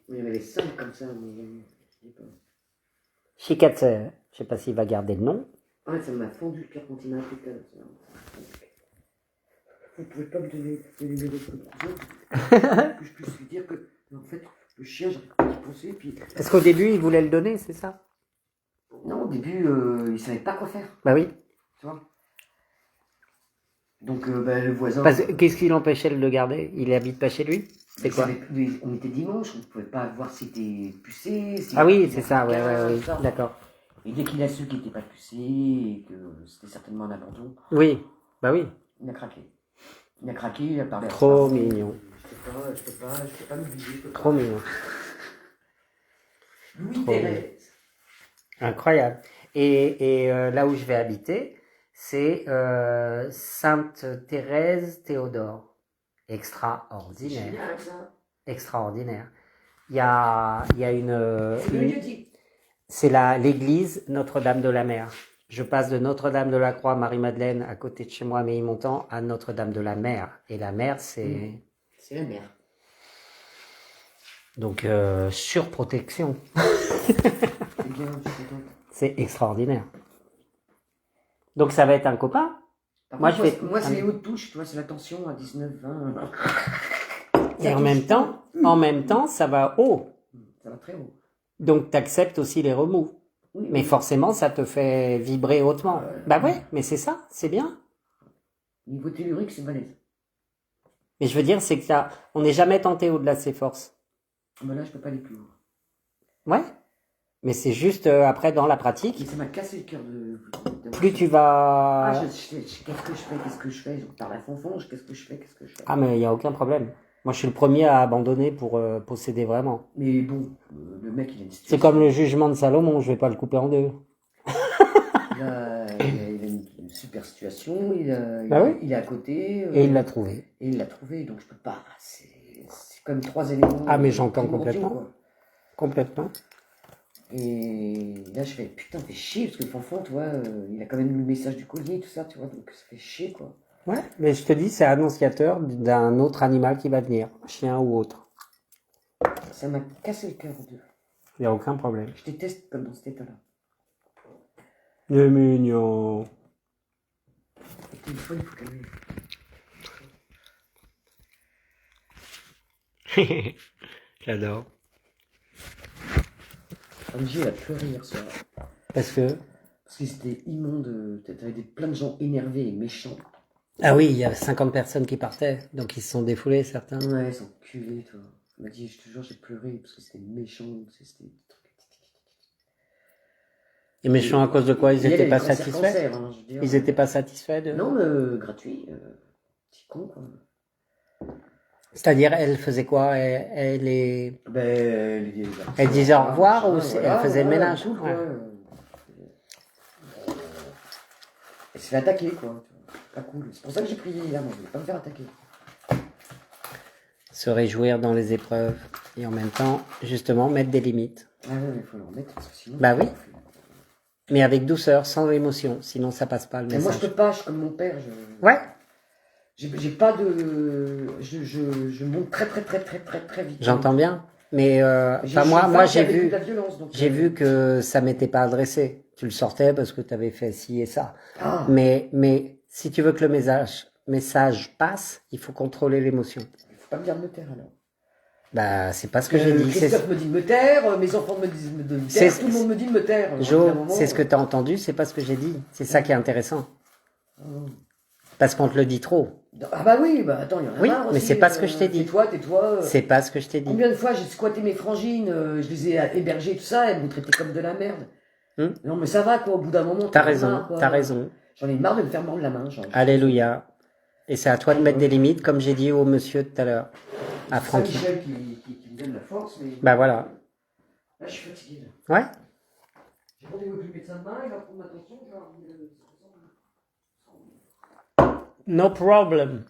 Mais elle est simple comme ça. Shikatse, je sais pas s'il va garder le nom. Ah, ça m'a fendu le cœur quand il m'a appelé tout à l'heure. Vous ne pouvez pas me donner le numéro de que je puisse lui dire que, en fait, le chien, j'arrive pas à y penser. Puis... Parce qu'au début, il voulait le donner, c'est ça? Non, au début, il savait pas quoi faire. Bah oui. Tu vois. Donc, le voisin... Qu'est-ce qui l'empêchait de le garder? Il habite pas chez lui? C'est quoi? On était dimanche, on ne pouvait pas voir si c'était pucé. Ah oui, c'est ça, ouais, d'accord. Et dès qu'il a su qu'il n'était pas poussé et que c'était certainement un abandon, Oui, bah oui. il a craqué. Il a parlé à Trop sa femme. mignon. Je peux pas m'obliger, je peux pas. Trop mignon. Louis Trop Thérèse. Incroyable. Et là où je vais habiter, c'est Sainte Thérèse Théodore. Extraordinaire. Génial, ça. Extraordinaire. Il y a C'est le lieu dit. c'est l'église Notre-Dame de la Mer. Je passe de Notre-Dame de la Croix, Marie-Madeleine, à côté de chez moi, à Ménilmontant, à Notre-Dame de la Mer. Et la mer, c'est... C'est la mer. Donc, surprotection. C'est bien, je suis contente. C'est extraordinaire. Donc, ça va être un copain. Par Moi, contre, je vais- moi, c'est les hautes touches, tu vois, c'est la tension à 19, 20. Et en même temps, ça va haut. Ça va très haut. Donc, tu acceptes aussi les remous. Oui, Mais oui. forcément, ça te fait vibrer hautement. Bah ouais, mais c'est ça, c'est bien. Niveau tellurique, c'est balèze. Mais je veux dire, c'est que on n'est jamais tenté au-delà de ses forces. Ben là, je peux pas aller plus haut. Ouais. Mais c'est juste après dans la pratique, Mais ça m'a cassé le cœur de... plus tu vas. Ah, qu'est-ce que je fais Je parle à Fonfonge, qu'est-ce que je fais Ah, mais il n'y a aucun problème. Moi, je suis le premier à abandonner pour posséder vraiment. Mais bon, le mec, il a une situation. C'est comme le jugement de Salomon, je vais pas le couper en deux. Il a une super situation, Bah oui. il est à côté. Et il l'a trouvé. Et il l'a trouvé, donc je peux pas. C'est comme trois éléments. Ah, mais j'entends primordiaux, complètement. quoi. Complètement. Et là, je fais putain, fait chier, parce que Fanfan, tu vois, il a quand même eu le message du collier, tout ça, tu vois, donc ça fait chier, quoi. Ouais, mais je te dis, c'est annonciateur d'un autre animal qui va venir, chien ou autre. Ça m'a cassé le cœur de. Il n'y a aucun problème. Je déteste comme dans cet état-là. Il est mignon. Et une fois, il faut calmer. J'adore. Angie, elle a pleuré hier soir. Parce que... Parce que c'était immonde. T'avais plein de gens énervés et méchants. Ah oui, il y avait 50 personnes qui partaient, donc ils se sont défoulés, certains. Ouais, ils sont culés, toi. Elle m'a dit, je te jure, j'ai pleuré parce que c'était méchant. C'était des trucs. Et méchants à cause de quoi? Ils Et elle, n'étaient elle pas est cancer, satisfaits? cancer, hein, je veux dire. Ils n'étaient pas satisfaits de... Non, gratuit. Petit con, quoi. C'est-à-dire, elle faisait quoi? Elle Elle disait au revoir ou elle faisait le ménage? Cool, Ouais. Elle s'est fait attaquer, quoi. Pas cool. C'est pour ça que j'ai prié hier, moi. Je voulais pas me faire attaquer. Se réjouir dans les épreuves et en même temps, justement, mettre des limites. Ah ouais, il faut leur mettre parce que sinon. Bah oui. Mais avec douceur, sans émotion, sinon ça passe pas le Mais moi, je message. peux pas, je suis comme mon père. Ouais. J'ai pas de. Je monte très vite. J'entends bien. Mais J'ai enfin, une moi femme qui j'ai a vécu vu, de la violence, donc, j'ai vu que ça m'était pas adressé. Tu le sortais parce que tu avais fait ci et ça. Ah. Mais si tu veux que le message passe, il faut contrôler l'émotion. Il faut pas me dire de me taire alors. Bah, c'est pas ce que j'ai dit. Christophe me dit de me taire, mes enfants me disent de me taire, tout le monde me dit de me taire. Jo, c'est ce que tu as entendu, c'est pas ce que j'ai dit. C'est ça qui est intéressant. Parce qu'on te le dit trop. Ah bah oui, bah attends, il y en a Oui, marre mais aussi, c'est pas ce que je t'ai dit. Tais-toi. C'est pas ce que je t'ai dit. Combien de fois j'ai squatté mes frangines, je les ai hébergées, tout ça, elles me traitaient comme de la merde. Non mais ça va quoi, au bout d'un moment. T'as raison, marre, quoi. t'as raison. J'en ai marre de me faire mordre la main. Genre. Alléluia. Et c'est à toi de mettre des limites, comme j'ai dit au monsieur tout à l'heure, à C'est Francky. Michel qui me donne la force, mais. Bah voilà. Là je suis fatigué. Là. Ouais. J'ai rendez-vous avec le médecin demain, il va prendre ma tension, je vais avoir No problem.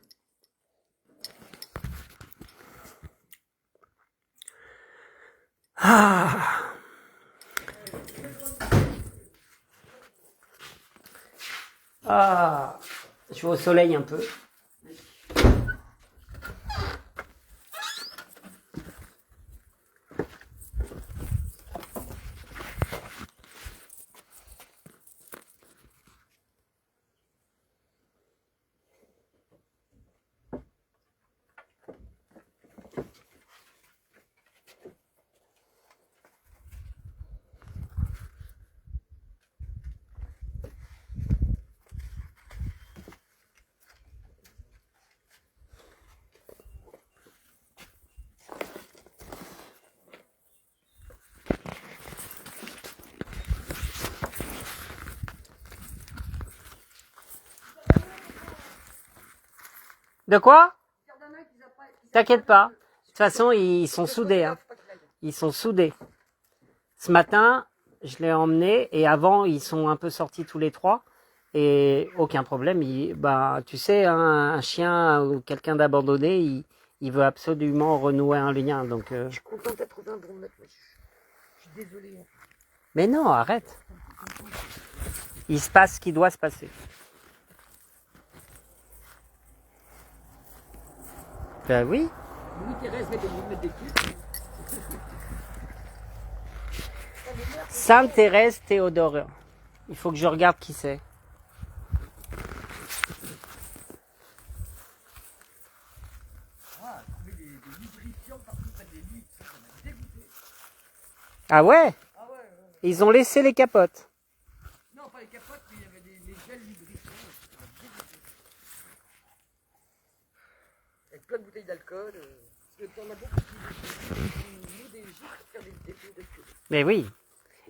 Ah. Ah. Je vais au soleil un peu. De quoi? T'inquiète pas. De toute façon, ils sont soudés. Hein. Ils sont soudés. Ce matin, je l'ai emmené et avant, ils sont un peu sortis tous les trois. Et aucun problème. Bah, tu sais, hein, un chien ou quelqu'un d'abandonné, il veut absolument renouer un lien. Donc, Je suis contente d'être trouvé un bon mec. Je suis désolée. Mais non, arrête. Il se passe ce qui doit se passer. Ben oui. Louis-Thérèse met des culs. Sainte Thérèse Théodore. Il faut que je regarde qui c'est. Ah ouais? Ils ont laissé les capotes. Non, pas les capotes, mais il y avait des gels lubrifiants. Avec plein de bouteilles d'alcool. Parce que t'en as beaucoup qui nous des gifles pour faire des films de cul. Mais oui.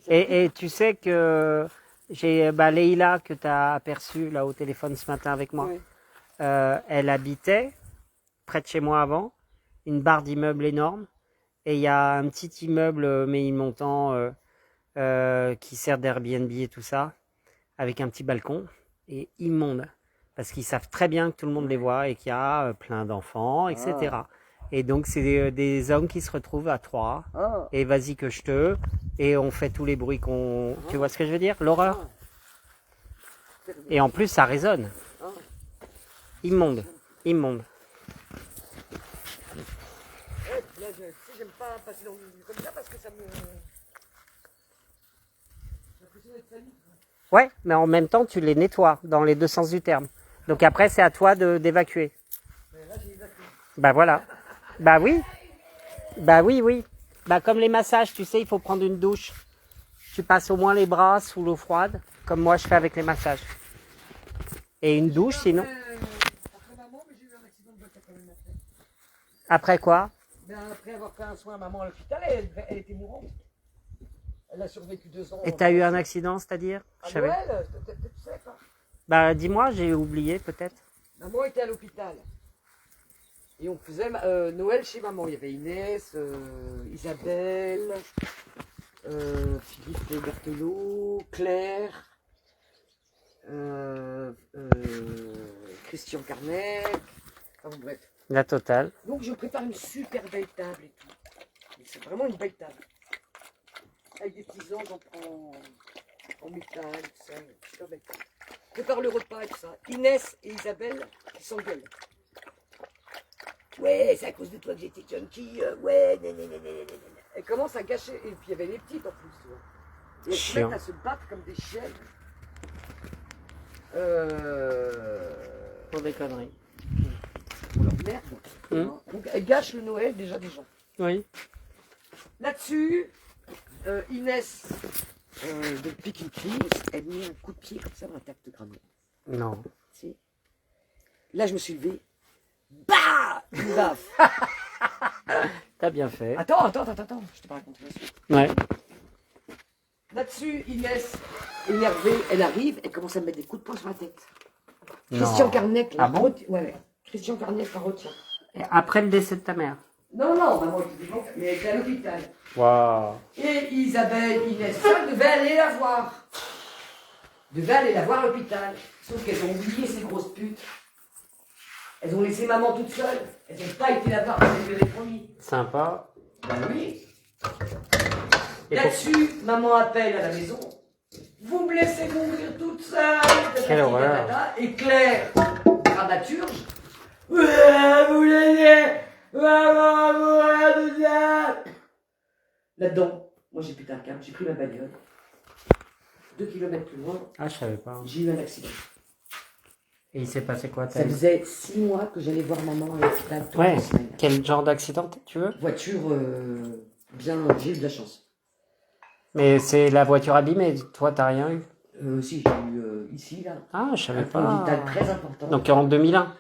Et tu sais que j'ai Leïla que tu as aperçue là au téléphone ce matin avec moi. Oui. Elle habitait près de chez moi avant, une barre d'immeubles énorme. Et il y a un petit immeuble montant qui sert d'Airbnb et tout ça, avec un petit balcon, et immonde. Parce qu'ils savent très bien que tout le monde les voit et qu'il y a plein d'enfants, etc. Et donc c'est des hommes qui se retrouvent à trois. Et vas-y que je te... Et on fait tous les bruits qu'on... Tu vois ce que je veux dire? L'horreur. Et en plus ça résonne. Immonde. Immonde. Là, j'aime pas passer dans le comme ça parce que ça me... J'ai l'impression d'être sali. Ouais, mais en même temps tu les nettoies dans les deux sens du terme. Donc après c'est à toi d'évacuer. Mais là, j'ai évacué. Bah voilà. Bah oui. Bah oui, oui. Bah comme les massages, tu sais, il faut prendre une douche. Tu passes au moins les bras sous l'eau froide, comme moi je fais avec les massages. Et une douche sinon. Après maman, mais j'ai eu un accident de voiture quand même après. Après quoi? Ben, après avoir fait un soin à maman à l'hôpital, elle était mourante. Elle a survécu 2 ans. Et t'as eu un accident, c'est-à-dire? À Je savais. Noël, tu sais quoi. Bah dis-moi, j'ai oublié peut-être. Maman était à l'hôpital. Et on faisait Noël chez maman. Il y avait Inès, Isabelle, Philippe Berthelot, Claire, Christian Carnet. Enfin bon, bref. La totale. Donc je prépare une super belle table et tout. Mais c'est vraiment une belle table. Avec des petits anges en métal, tout ça. Super belle table. Je prépare le repas et tout ça. Inès et Isabelle qui s'engueulent. Ouais, c'est à cause de toi que j'étais junkie. Ouais, elle commence à gâcher. Et puis il y avait les petites en plus, tu vois. Et elles se Chiant. mettent à se battre comme des chiennes. Pour des conneries. Pour leur merde. Donc elles gâchent le Noël déjà des gens. Oui. Là-dessus, Inès de pique une crise, elle met un coup de pied comme ça dans la table de crâne. Non. Si. Là, je me suis levé. Bah une baffe. T'as bien fait. Attends, je t'ai pas raconté la suite. Ouais. Là-dessus, Inès, énervée, elle arrive, elle commence à me mettre des coups de poing sur la tête. Non. Christian Carnet, Ah bon? ouais. Christian Carnet la retient. Et après le décès de ta mère. Non, maman était vivante, mais elle était à l'hôpital. Waouh. Et Isabelle, Inès, ça devait aller la voir. Devait aller la voir à l'hôpital. Sauf qu'elles ont oublié ces grosses putes. Elles ont laissé maman toute seule. Elles n'ont pas été la voir comme elles lui avaient promis. Sympa. Ben oui. Et Là-dessus, maman appelle à la maison. Vous me laissez mourir toute seule. Quelle horreur. Et Claire, dramaturge. Ouais, vous laissez maman mourir toute seule. Là-dedans, moi j'ai pété un câble, j'ai pris ma bagnole. 2 kilomètres plus loin, Ah, je savais pas. j'ai eu un accident. Et il s'est passé quoi? Ça faisait 6 mois que j'allais voir maman à l'hôpital toutes Ouais. les semaines. Quel genre d'accident tu veux? Voiture, bien, j'ai eu de la chance. Mais c'est la voiture abîmée. Toi, t'as rien eu? Si, j'ai eu ici, là, Ah, je savais un point pas. vital très important. Donc en 2001.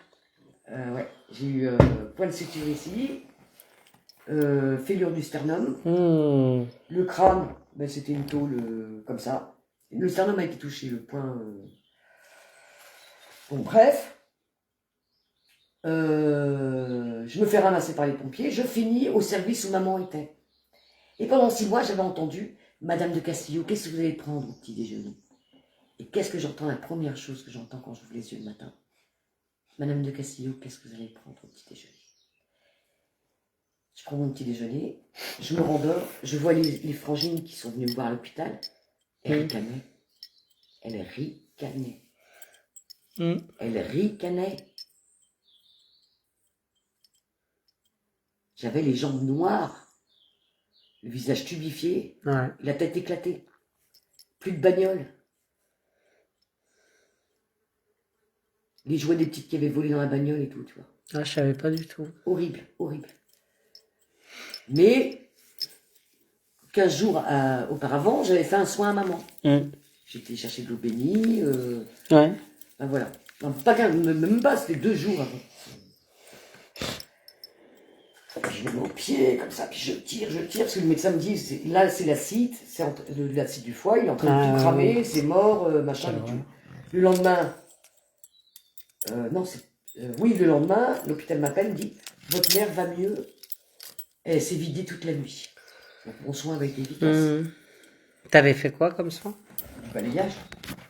Ouais, j'ai eu point de suture ici, fêlure du sternum. Le crâne, ben, c'était une tôle comme ça. Le sternum a été touché, le point. Bon, bref. je me fais ramasser par les pompiers, je finis au service où maman était. Et pendant 6 mois, j'avais entendu Madame de Castillo, qu'est-ce que vous allez prendre au petit déjeuner? Et qu'est-ce que j'entends? La première chose que j'entends quand j'ouvre les yeux le matin, Madame de Castillo, qu'est-ce que vous allez prendre au petit déjeuner? Je prends mon petit déjeuner, je me rendors, je vois les frangines qui sont venues me voir à l'hôpital. Elle ricanait. Elle ricanait. Elle ricanait. J'avais les jambes noires, le visage tubifié, la tête éclatée, plus de bagnole. Les jouets des petites qui avaient volé dans la bagnole et tout, tu vois. Ah, je savais pas du tout. Horrible, horrible. Mais 15 jours auparavant, j'avais fait un soin à maman. J'étais chercher de l'eau bénie. Ben voilà. Non, même pas, c'était 2 jours avant. Puis je me mets au pied, comme ça, puis je tire, parce que le médecin me dit, là c'est l'acide, l'acide du foie, il est en train de tout cramer, c'est mort, machin, et tout. Le lendemain, le lendemain, l'hôpital m'appelle, me dit, votre mère va mieux, elle s'est vidée toute la nuit. Donc mon soin avec des vitesses. T'avais fait quoi comme soin? Du balayage.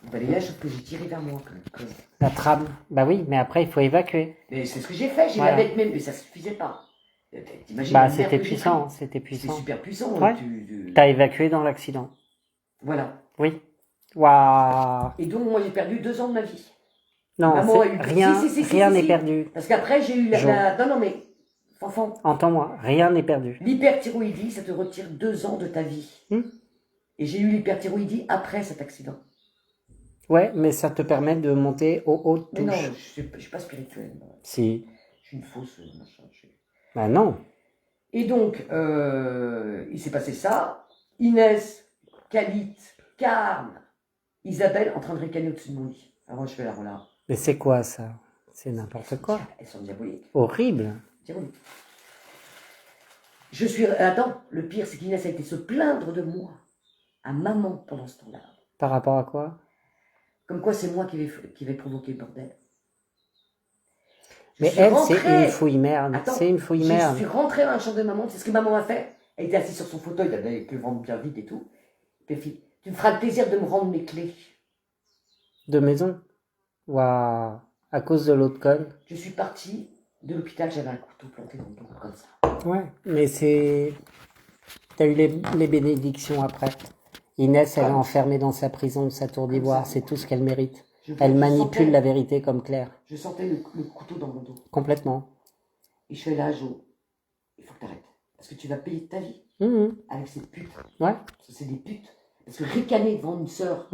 Le balayage que j'ai tiré vers moi. La trame. Bah oui, mais après il faut évacuer. Mais c'est ce que j'ai fait, j'ai la bête même, mais ça suffisait pas. Bah c'était puissant, c'était puissant. C'est super puissant. Ouais. T'as évacué dans l'accident. Voilà. Oui. Waouh. Et donc moi j'ai perdu 2 ans de ma vie. Non, rien n'est Si. perdu. Parce qu'après j'ai eu non mais, enfant. Entends-moi, rien n'est perdu. L'hyperthyroïdie, ça te retire 2 ans de ta vie. Et j'ai eu l'hyperthyroïdie après cet accident. Ouais, mais ça te permet de monter aux hautes touches. Mais non, je suis pas spirituel. Si. Je suis une fausse machin. Bah non. Et donc, il s'est passé ça. Inès, Khalid, Carme, Isabelle en train de ricaner au-dessus de mon lit. Alors je fais la relâche. Mais c'est quoi ça? C'est n'importe quoi. Elles sont diaboliques. Horrible. Diaboliques. Attends, le pire, c'est qu'Inès a été se plaindre de moi à maman pendant ce temps-là. Par rapport à quoi? Comme quoi c'est moi qui vais provoquer le bordel. Mais elle, c'est une fouille merde. C'est une fouille merde. Je suis rentrée dans la chambre de maman. C'est ce que maman a fait. Elle était assise sur son fauteuil, avec le ventre bien vide et tout. Puis elle dit, tu me feras le plaisir de me rendre mes clés. De maison? Waouh. À cause de l'eau de colle? Je suis partie de l'hôpital, j'avais un couteau planté dans le dos, comme ça. Ouais, mais c'est... T'as eu les bénédictions après. Inès, elle est enfermée dans sa prison de sa tour d'ivoire. C'est tout ce qu'elle mérite. Elle manipule la vérité comme Claire. Je sentais le couteau dans mon dos. Complètement. Et je fais là, Jo, il faut que t'arrêtes. Parce que tu vas payer ta vie avec ces putes. Ouais. Parce que c'est des putes. Parce que ricaner devant une sœur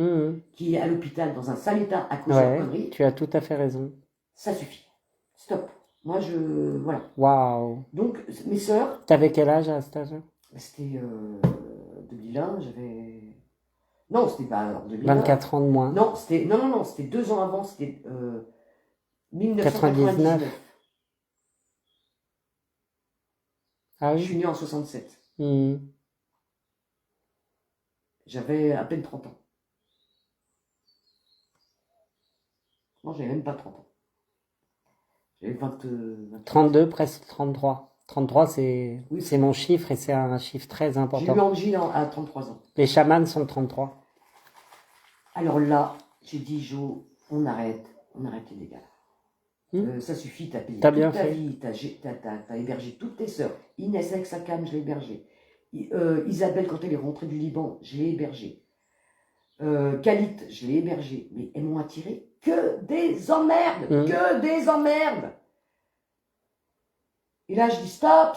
qui est à l'hôpital dans un sale état à cause de la connerie. Tu as tout à fait raison. Ça suffit. Stop. Moi, voilà. Waouh. Donc, mes sœurs. T'avais quel âge à cet âge-là? C'était 2001, j'avais. Non, c'était pas en 2001. 24 ans de moins. Non, c'était 2 ans avant, c'était 1999. Ah oui. Je suis né en 67. J'avais à peine 30 ans. Non, j'avais même pas 30 ans. J'avais 20. 32, presque 33. 33, c'est mon chiffre et c'est un chiffre très important. J'ai eu Angie à 33 ans. Les chamans sont 33. Alors là, j'ai dit, Jo, on arrête les dégâts. Ça suffit, t'as payé toute ta vie, t'as hébergé toutes tes sœurs. Inès avec sa canne, je l'ai hébergée. Isabelle, quand elle est rentrée du Liban, je l'ai hébergée. Khalid, je l'ai hébergée. Mais elles m'ont attiré que des emmerdes, que des emmerdes. Et là, je dis stop.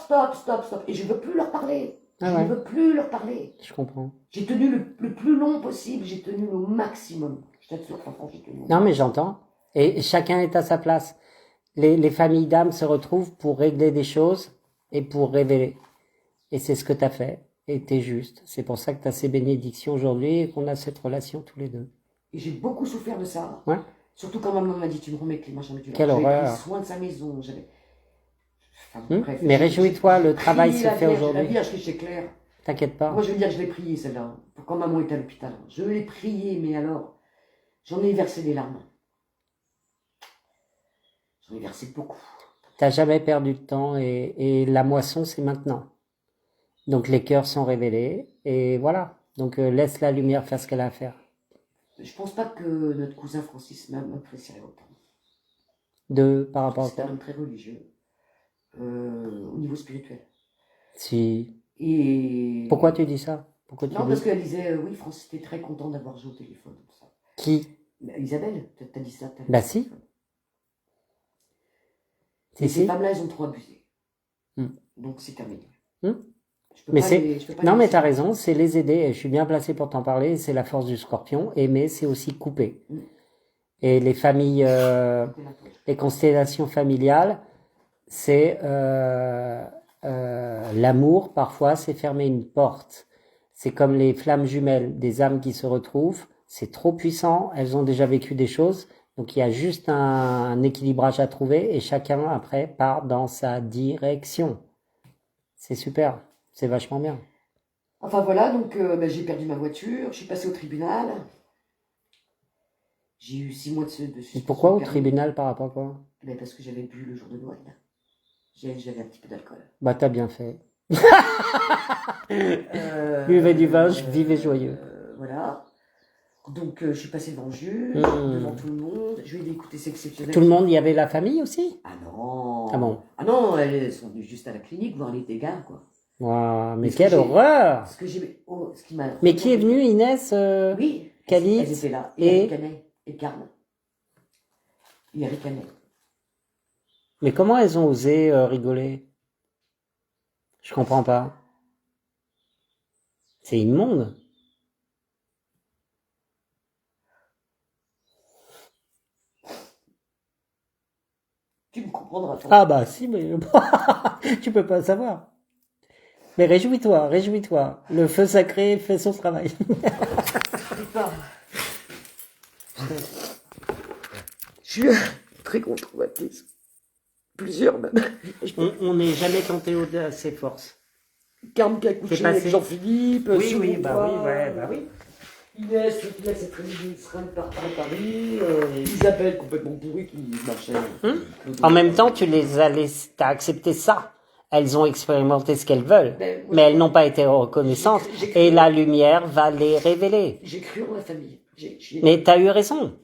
Et je ne veux plus leur parler. Je ne veux plus leur parler. Je comprends. J'ai tenu le plus long possible, j'ai tenu au maximum. Je t'assure, franchement, j'ai tenu. Non, mais j'entends. Et chacun est à sa place. Les familles d'âmes se retrouvent pour régler des choses et pour révéler. Et c'est ce que tu as fait. Et tu es juste. C'est pour ça que tu as ces bénédictions aujourd'hui et qu'on a cette relation tous les deux. Et j'ai beaucoup souffert de ça. Ouais. Surtout quand maman m'a dit, tu me remets que les machins. Quelle horreur. J'avais pris soin de sa maison. Bref, mais réjouis-toi, le travail se fait aujourd'hui. La Vierge qui est chez Claire. T'inquiète pas. Moi, je veux dire que je l'ai priée, celle-là. Quand maman était à l'hôpital. Je l'ai priée, mais alors, j'en ai versé des larmes. J'en ai versé beaucoup. T'as jamais perdu de temps et la moisson, c'est maintenant. Donc les cœurs sont révélés et voilà. Donc laisse la lumière faire ce qu'elle a à faire. Je pense pas que notre cousin Francis m'apprécierait autant. Par rapport à C'est un quoi? homme très religieux, au niveau spirituel. Si. Et... Pourquoi tu dis ça? Pourquoi tu Non, dis? parce qu'elle disait, oui, Francis était très content d'avoir joué au téléphone. Tout ça. Qui? Isabelle, t'as dit ça tout à l'heure. Bah si. Et Si, ces si. femmes-là, elles ont trop abusé. Hmm. Donc c'est terminé. Hmm. Je peux Mais pas c'est je peux pas non, les mais laisser. t'as raison, c'est les aider. Et je suis bien placé pour t'en parler. C'est la force du Scorpion. Aimer, c'est aussi couper. Mm. Et les familles, Couper la poche. les constellations familiales, c'est l'amour. Parfois, c'est fermer une porte. C'est comme les flammes jumelles, des âmes qui se retrouvent. C'est trop puissant. Elles ont déjà vécu des choses. Donc il y a juste un équilibrage à trouver et chacun après part dans sa direction. C'est super. C'est vachement bien. Enfin voilà, donc j'ai perdu ma voiture, je suis passé au tribunal. J'ai eu 6 mois de suspension. Pourquoi au de permis. tribunal par rapport à quoi? Ben, parce que j'avais bu le jour de Noël. J'avais un petit peu d'alcool. Bah t'as bien fait. Buvez du vin, vivez joyeux. Voilà. Donc je suis passé devant le juge, Mmh. devant tout le monde. Je lui ai dit écoutez, c'est exceptionnel. Tout le monde, il y avait la famille aussi? Ah non. Ah bon? Ah non, elles sont venues juste à la clinique voir les dégâts, quoi. Waouh, mais ce que quelle j'ai- horreur! Ce que j'ai. Oh, ce qui m'a. Mais qui est venu, Inès? Oui. Khalid Elles étaient là. et- Et Ricanaient. Et Carmen. Et Ricanaient. Mais comment elles ont osé rigoler? Je comprends pas. C'est immonde. Tu me comprendras, toi. Ah bah si, mais tu peux pas savoir. Mais réjouis-toi, réjouis-toi. Le feu sacré fait son travail. Putain. Je suis très controvertiste. Plusieurs même. On n'est jamais tenté au-delà de ses forces. Carme qui a couché C'est avec passé. Jean-Philippe. Simon Bois, oui. Inès est très ministre par Paris. Isabelle complètement pourrie qui marchait. En même temps, t'as accepté ça. Elles ont expérimenté ce qu'elles veulent, Ben, moi, mais elles n'ont pas été reconnaissantes. J'ai cru- Et la lumière va les révéler. J'ai cru en la famille. Mais t'as eu raison.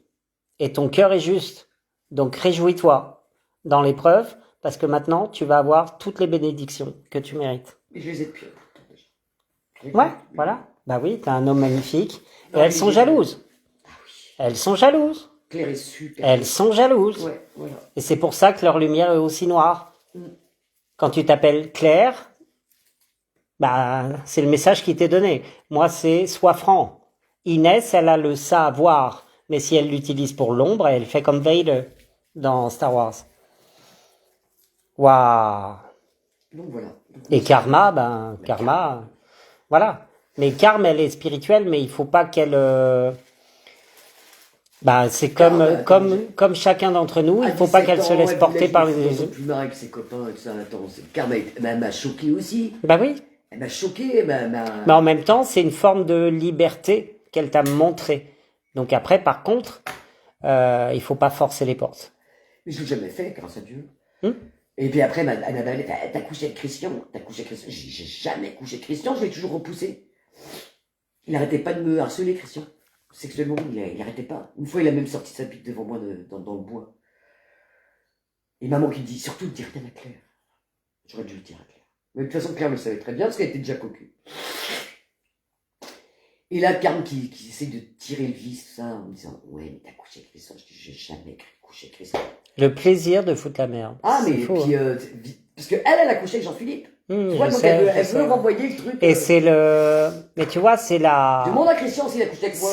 Et ton cœur est juste. Donc réjouis-toi dans l'épreuve, parce que maintenant, tu vas avoir toutes les bénédictions que tu mérites. Mais je les ai depuis. Ouais, voilà. Bah oui, t'as un homme magnifique. Et Non, elles mais sont j'ai- jalouses. Ah oui. Elles sont jalouses. Claire est super. Elles sont jalouses. Ouais, voilà. Et c'est pour ça que leur lumière est aussi noire. Mm. Quand tu t'appelles Claire, bah, c'est le message qui t'est donné. Moi, c'est sois franc. Inès, elle a le savoir. Mais si elle l'utilise pour l'ombre, elle fait comme Vader dans Star Wars. Waouh. Donc voilà. Donc, Et Karma, Karma, voilà. Mais Karma, elle est spirituelle, mais il faut pas qu'elle... c'est comme chacun d'entre nous, il faut pas qu'elle se laisse porter par les... plus marre avec ses copains et tout ça. Attends, Karma, elle m'a choqué aussi. Bah oui. Elle m'a choqué. Elle m'a. Mais en même temps, c'est une forme de liberté qu'elle t'a montrée. Donc après, par contre, il faut pas forcer les portes. Mais je l'ai jamais fait, grâce à Dieu. Hmm. Et puis après, elle m'a dit, t'as couché avec Christian. J'ai jamais couché avec Christian, je l'ai toujours repoussé. Il arrêtait pas de me harceler, Christian. Sexuellement, il arrêtait pas. Une fois, il a même sorti sa bite devant moi dans le bois. Et maman qui me dit, surtout ne dis rien à Claire. J'aurais dû le dire à Claire. Mais de toute façon, Claire le savait très bien, parce qu'elle était déjà cocu. Et là, Carme qui essaie de tirer le vis, tout ça, en me disant, ouais, mais t'as couché avec Christian. Je dis, j'ai jamais couché avec Christian. Le plaisir de foutre la merde. Ah, mais C'est faux, puis, hein. parce que elle a couché avec Jean-Philippe. Tu vois, je donc sais, elle je sais. veut renvoyer le truc. Et c'est le... Mais tu vois, c'est la... Demande à Christian s'il a couché avec moi.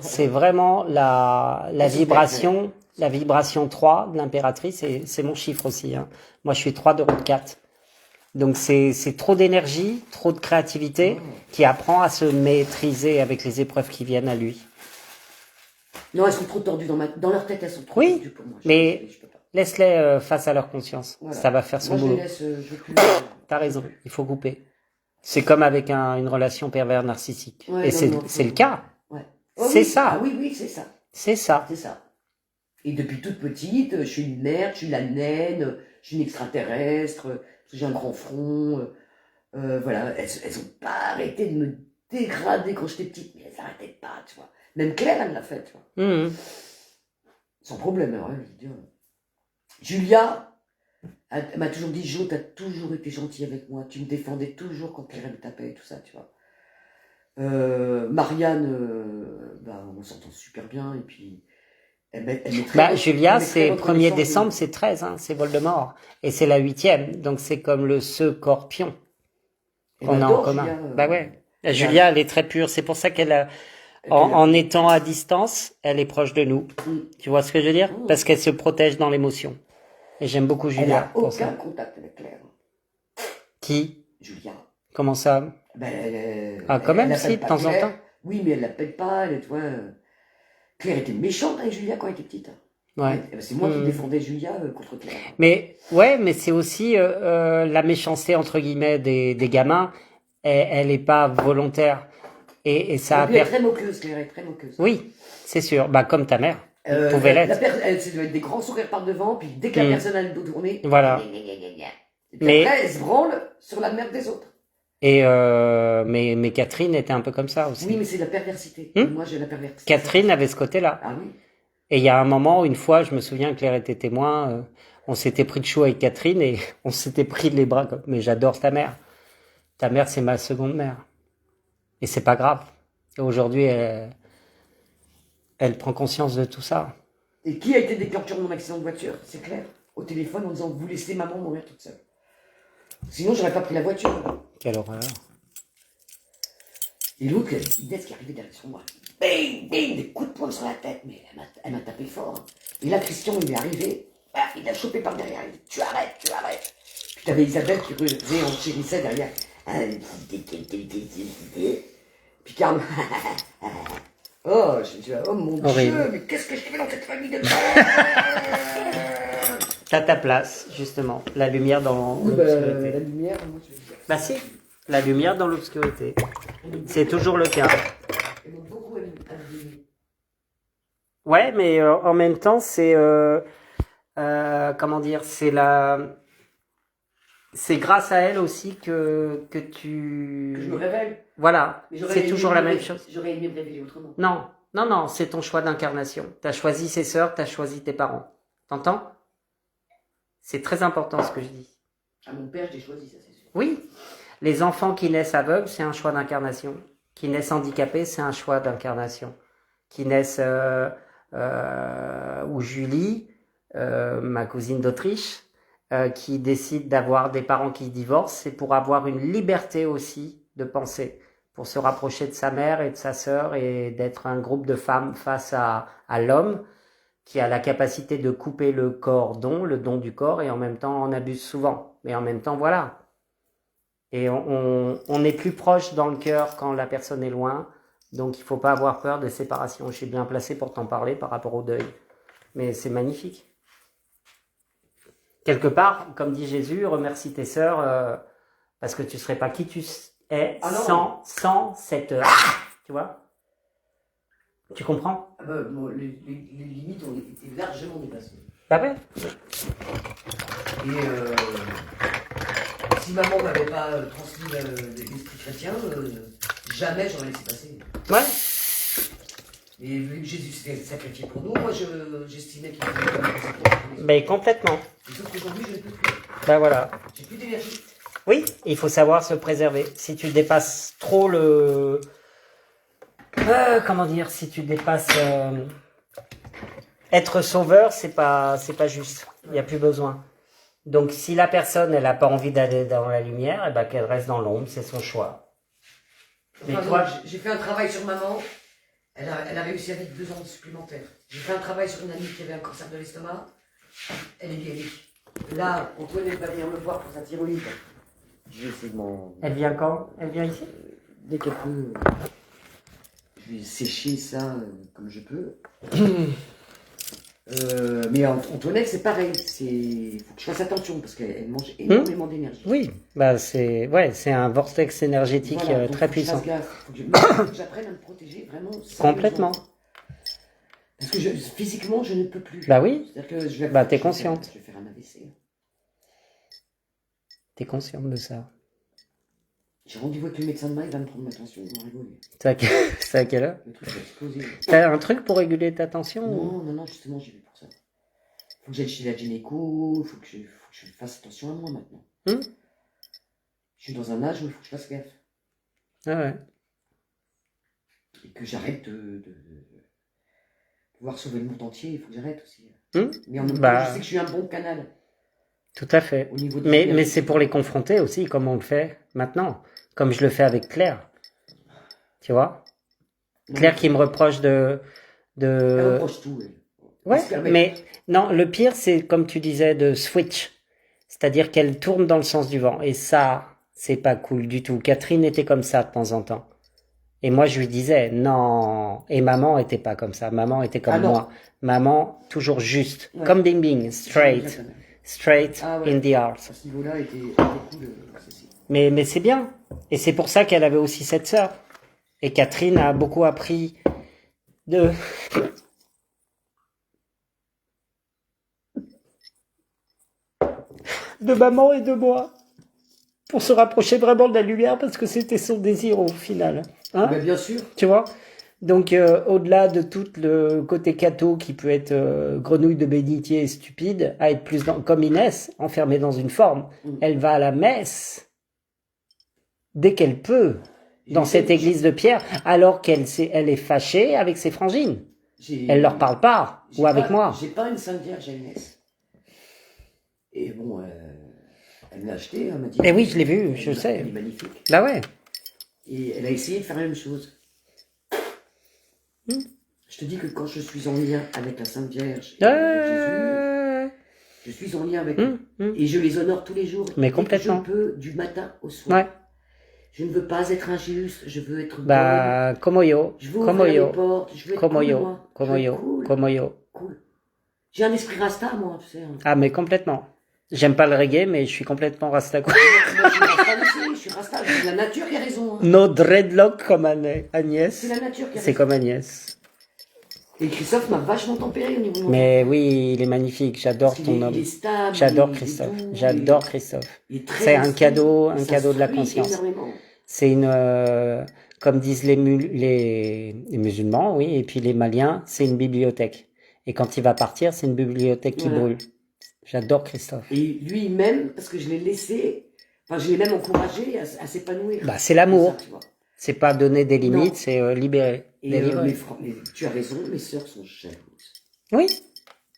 C'est vraiment la C'est vibration, la vibration 3 de l'impératrice, et c'est mon chiffre aussi, hein. Moi, je suis 3 de route 4. Donc, c'est trop d'énergie, trop de créativité, qui apprend à se maîtriser avec les épreuves qui viennent à lui. Non, elles sont trop tordues dans leur tête, elles sont trop Oui, tordues pour moi. mais- Je peux pas. Laisse-les face à leur conscience. Voilà. Ça va faire son Moi, je les boulot. laisse, je veux plus. T'as raison, il faut couper. C'est comme avec une relation pervers narcissique. Ouais, Et non, c'est non, le cas. Ouais. C'est oui. ça. Ah oui, c'est ça. C'est ça. C'est ça. Et depuis toute petite, je suis une merde, je suis la naine, je suis une extraterrestre, j'ai un grand front. Voilà, elles ont pas arrêté de me dégrader quand j'étais petite, mais elles arrêtaient pas, tu vois. Même Claire, elle l'a fait, tu vois. Mhm. Sans problème, alors, je veux dire. Julia, elle m'a toujours dit, Jo, t'as toujours été gentil avec moi, tu me défendais toujours quand Claire me tapait et tout ça, tu vois. Marianne, on s'entend super bien, et puis elle est très, Julia, elle est très c'est 1er reconnaissante décembre, de- c'est 13, hein, c'est Voldemort. Et c'est la 8e, donc c'est comme le scorpion Elle qu'on a en adore commun. Julia, Bah ouais. elle Julia, elle est très pure. C'est pour ça qu'elle a, en étant à distance, elle est proche de nous. Mm. Tu vois ce que je veux dire? Mm. Parce qu'elle se protège dans l'émotion. Et j'aime beaucoup Elle Julia n'a pour aucun ça. contact avec Claire. Qui? Julia. Comment ça? Ah, quand même, elle si, appelle de pas temps en Claire. temps. Oui, mais elle l'appelle pas, tu vois. Claire était méchante avec Julia quand elle était petite. Ouais. C'est moi qui Mm. défendais Julia contre Claire. Mais, ouais, mais c'est aussi, la méchanceté, entre guillemets, des gamins. Elle est pas volontaire. Et ça Et a puis elle est très moqueuse, Claire est très moqueuse. Oui, c'est sûr. Bah, comme ta mère. Pouvait l'être. Elle doit être des grands sourires par devant, puis dès que la personne a le dos tourné, Voilà. et puis Mais- après, elle se branle sur la merde des autres. Et mais Catherine était un peu comme ça aussi. Oui, mais c'est la perversité. Hmm? Moi, j'ai la perversité. Catherine avait ce côté-là. Ah oui. Et il y a un moment, une fois, je me souviens que Claire était témoin, on s'était pris de chaud avec Catherine et on s'était pris les bras. Mais j'adore ta mère. Ta mère, c'est ma seconde mère. Et c'est pas grave. Et aujourd'hui, elle prend conscience de tout ça. Et qui a été déclencheur de mon accident de voiture? C'est Claire. Au téléphone en disant, vous laissez maman mourir toute seule. Sinon, j'aurais pas pris la voiture. Quelle horreur. Et l'autre, Inès qui arrivait derrière sur moi. Bing, bing, des coups de poing sur la tête. Mais elle m'a tapé fort. Et là, Christian, il est arrivé. Il l'a chopé par derrière. Il dit, tu arrêtes, tu arrêtes. Puis t'avais Isabelle qui faisait en chérissait derrière. Puis Carl. Oh, je me dis, oh mon Horrible. Dieu, mais qu'est-ce que je fais dans cette famille de T'as ta place, justement. La lumière dans l'obscurité. la lumière, moi je veux dire. Bah si, la lumière dans l'obscurité. C'est toujours le cas. Et donc beaucoup aiment. Ouais, mais en même temps, c'est comment dire, c'est grâce à elle aussi que Que je tu, me révèle. voilà, Mais j'aurais c'est aimé toujours me la même révéler- chose. J'aurais aimé me révéler autrement. Non, non, non, c'est ton choix d'incarnation. T'as choisi ses sœurs, t'as choisi tes parents. T'entends? C'est très important ce que je dis. À mon père, j'ai choisi, ça c'est sûr. Oui, les enfants qui naissent aveugles, c'est un choix d'incarnation. Qui naissent handicapés, c'est un choix d'incarnation. Qui naissent ou Julie, ma cousine d'Autriche, qui décide d'avoir des parents qui divorcent, c'est pour avoir une liberté aussi de penser, pour se rapprocher de sa mère et de sa sœur et d'être un groupe de femmes face à l'homme qui a la capacité de couper le cordon, le don du corps, et en même temps en abuse souvent. Mais en même temps, voilà. Et on est plus proche dans le cœur quand la personne est loin, donc il faut pas avoir peur des séparations. Je suis bien placé pour t'en parler par rapport au deuil. Mais c'est magnifique. Quelque part, comme dit Jésus, remercie tes sœurs, parce que tu serais pas qui tu es Ah non. sans cette... tu vois? Tu comprends? Bon, les limites ont été largement dépassées. Bah ouais. Et si maman m'avait pas transmis l'esprit chrétien, jamais j'aurais laissé passer. Ouais. Et vu que Jésus s'était sacrifié pour nous, moi j'estimais qu'il fallait faire ça. Mais complètement. Et sauf qu'aujourd'hui, je ne peux plus. Bah voilà. J'ai plus d'énergie. Oui, il faut savoir se préserver. Si tu dépasses trop le... comment dire, si tu dépasses... Être sauveur, c'est pas juste. Il n'y a plus besoin. Donc si la personne, elle n'a pas envie d'aller dans la lumière, eh ben, qu'elle reste dans l'ombre, c'est son choix. Mais Enfin, toi- non, j'ai fait un travail sur maman. Elle a réussi avec 2 ans supplémentaires. J'ai fait un travail sur une amie qui avait un cancer de l'estomac. Elle est guérie. Là, Antoine, elle va venir me voir pour sa thyroïde. Je vais essayer de m'en... Elle vient quand? Elle vient ici? Dès qu'elle peut, je vais sécher ça comme je peux. Mais Antoinette, c'est pareil. Il faut que je fasse attention parce qu'elle mange énormément d'énergie. Oui, bah c'est un vortex énergétique Voilà, donc très faut que je fasse puissant. gaffe. Faut que j'apprenne à me protéger vraiment. Complètement. Parce que physiquement, je ne peux plus. Bah oui. C'est-à-dire que je vais, Bah, t'es je vais consciente. faire- je vais faire un AVC. T'es consciente de ça. J'ai rendez-vous avec le médecin demain, il va me prendre ma tension, il va rigoler. C'est à quelle heure? Le truc va exploser. T'as un truc pour réguler ta tension ou- Non, justement, j'y vais pour ça. Faut que j'aille chez la gynéco, faut que je fasse attention à moi maintenant. Je suis dans un âge où il faut que je fasse gaffe. Ah ouais. Et que j'arrête de pouvoir sauver le monde entier, il faut que j'arrête aussi. Mais en même temps, Bah, je sais que je suis un bon canal tout à fait. au niveau de Mais c'est pour les confronter aussi, comme on le fait maintenant. Comme je le fais avec Claire. Tu vois? Claire qui me reproche Elle reproche tout, elle. Ouais, Elle se permet. mais non, le pire, c'est comme tu disais, de switch. C'est-à-dire qu'elle tourne dans le sens du vent. Et ça, c'est pas cool du tout. Catherine était comme ça de temps en temps. Et moi, je lui disais, non. Et maman était pas comme ça. Maman était comme Ah non. moi. Maman, toujours juste. Ouais. Comme Bing Bing. Straight. J'ai bien, Straight Ah ouais. in the heart. à ce niveau-là, était cool, ceci. Mais c'est bien. Et c'est pour ça qu'elle avait aussi cette sœur. Et Catherine a beaucoup appris de maman et de moi. Pour se rapprocher vraiment de la lumière parce que c'était son désir au final. Hein? Ben, bien sûr. Tu vois? Donc, au-delà de tout le côté catho qui peut être grenouille de bénitier et stupide, à être plus comme Inès, enfermée dans une forme, elle va à la messe dès qu'elle peut dans cette église de Pierre, alors elle est fâchée avec ses frangines. Elle leur parle pas, ou avec moi. J'ai pas une Sainte Vierge à Inès. Et bon, elle me l'a acheté, elle m'a dit. Eh oui, je l'ai vu, je sais. Elle est magnifique. Bah ouais. Et elle a essayé de faire la même chose. Je te dis que quand je suis en lien avec la Sainte Vierge et avec Jésus, je suis en lien avec eux. Et je les honore tous les jours. Mais dès que complètement. je peux, du matin au soir. Ouais. Je ne veux pas être injuste, je veux être bonne. Bah, como yo, Je veux como ouvrir yo, les portes, je veux être como cool, yo, moi. como Je veux être yo, cool. como yo. Cool. J'ai un esprit rasta, moi, tu sais. Hein. Ah, mais complètement. J'aime pas le reggae, mais je suis complètement rasta. Moi, je suis rasta aussi, je suis rasta. C'est la nature qui a raison. Hein. No dreadlock comme Agnès. C'est la nature qui a C'est raison. comme Agnès. Et Christophe m'a vachement tempéré au niveau de mon Mais oui, il est magnifique. J'adore Parce qu'il ton est- homme. il est stable, J'adore il est Christophe. doux, J'adore Christophe. il est très C'est un instruit, cadeau il de la s'instruit conscience. énormément. C'est comme disent les musulmans, oui, et puis les Maliens, c'est une bibliothèque. Et quand il va partir, c'est une bibliothèque qui Voilà. brûle. J'adore Christophe. Et lui même, parce que je l'ai laissé, enfin je l'ai même encouragé à s'épanouir. Bah, c'est l'amour. Ça, tu vois. C'est pas donner des limites, Non. c'est libérer. Et Délivrer. tu as raison, mes sœurs sont jalouses. Oui.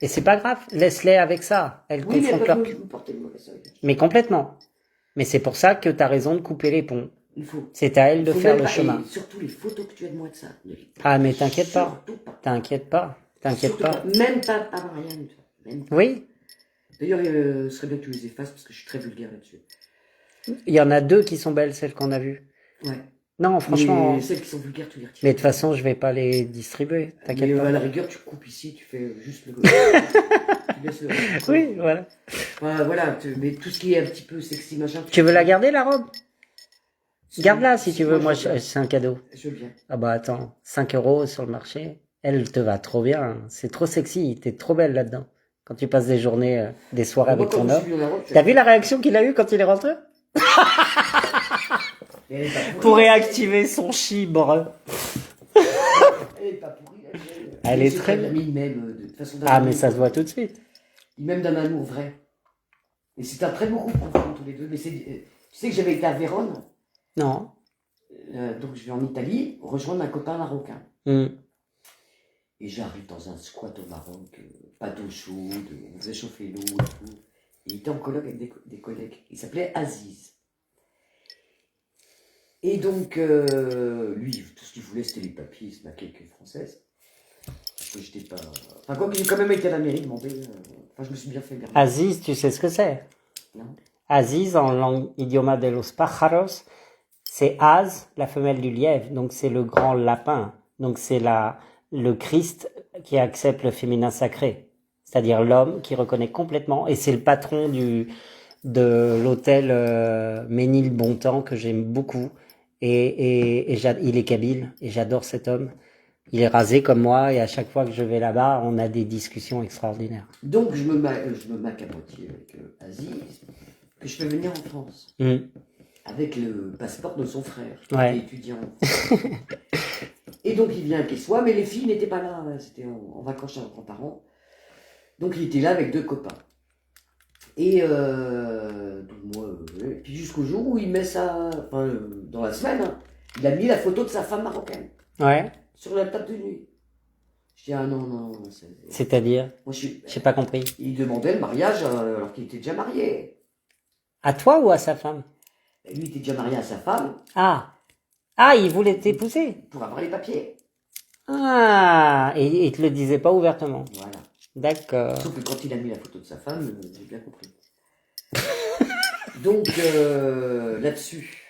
Et c'est pas grave. Laisse-les avec ça. Elles Oui, mais elles confrontent peuvent leur... me porter le mauvais œil. Mais complètement. Mais c'est pour ça que t'as raison de couper les ponts. Il faut. C'est à elles de faut faire même le pas- chemin. Et surtout les photos que tu as de moi de ça. Ah, mais t'inquiète pas. Surtout pas. T'inquiète pas. T'inquiète Surtout pas. Même pas à Marianne. tu vois. Même pas. Oui. D'ailleurs, ce serait bien que tu les effaces parce que je suis très vulgaire là-dessus. Il y en a 2 qui sont belles, celles qu'on a vues. Ouais. Non, franchement. Mais celles qui sont vulgaires, tu les retires. Mais de toute façon, je vais pas les distribuer. T'inquiète Mais pas. à la rigueur, tu coupes ici, tu fais juste le. Tu laisses le. Oui, voilà. Voilà, mais tout ce qui est un petit peu sexy, machin. Tu veux la garder, la robe? Garde-la si tu veux. Moi, je veux bien. c'est un cadeau. Je veux bien. Ah bah attends, 5 € sur le marché. Elle te va trop bien. C'est trop sexy. T'es trop belle là-dedans. Quand tu passes des journées, des soirées Moi, avec quand ton je homme. suis dans la robe, je T'as fais- vu la réaction qu'il a eue quand il est rentré? Elle est pas pourrie. Pour réactiver son chibre. Elle est pas pourrie. Elle est C'est très un belle. ami même, de façon d'un Ah, amour. mais ça se voit tout de suite. Même d'un amour vrai. Et c'est un très beau couple profond tous les deux. Mais c'est, tu sais que j'avais été à Vérone, Non. donc je vais en Italie, rejoindre un copain marocain. Hmm. Et j'arrive dans un squat au Maroc, pas d'eau chaude, on faisait chauffer l'eau et tout. Et il était en colloque avec des collègues. Il s'appelait Aziz. Et donc, lui, tout ce qu'il voulait, c'était les papiers, il se maquait avec une française. Parce que j'étais pas. Enfin, quoi qu'il ait quand même été à la mairie demander. Enfin, je me suis bien fait garder. Aziz, tu sais ce que c'est? Non. Aziz, en langue idioma de los pájaros, c'est Az, la femelle du lièvre. Donc c'est le grand lapin. Donc c'est le Christ qui accepte le féminin sacré. C'est-à-dire l'homme qui reconnaît complètement. Et c'est le patron de l'hôtel Ménil Bontemps que j'aime beaucoup. Et il est kabyle. Et j'adore cet homme. Il est rasé comme moi et à chaque fois que je vais là-bas, on a des discussions extraordinaires. Donc je me maque à moitié avec Aziz, que je fais venir en France, avec le passeport de son frère, qui Ouais. était étudiant. Et donc il vient qu'il soit, mais les filles n'étaient pas là, c'était en vacances chez leurs grands-parents. Donc il était là avec 2 copains. Et donc moi, puis jusqu'au jour où il met ça, enfin, dans la semaine, hein, il a mis la photo de sa femme marocaine Ouais. sur la table de nuit. Je dis ah non, moi C'est-à-dire, j'ai pas compris. il demandait le mariage alors qu'il était déjà marié. À toi ou à sa femme? Lui était déjà marié à sa femme Ah, il voulait t'épouser. pour avoir les papiers. Ah, et il te le disait pas ouvertement. Voilà. D'accord. Sauf que quand il a mis la photo de sa femme, j'ai bien compris. Donc là-dessus,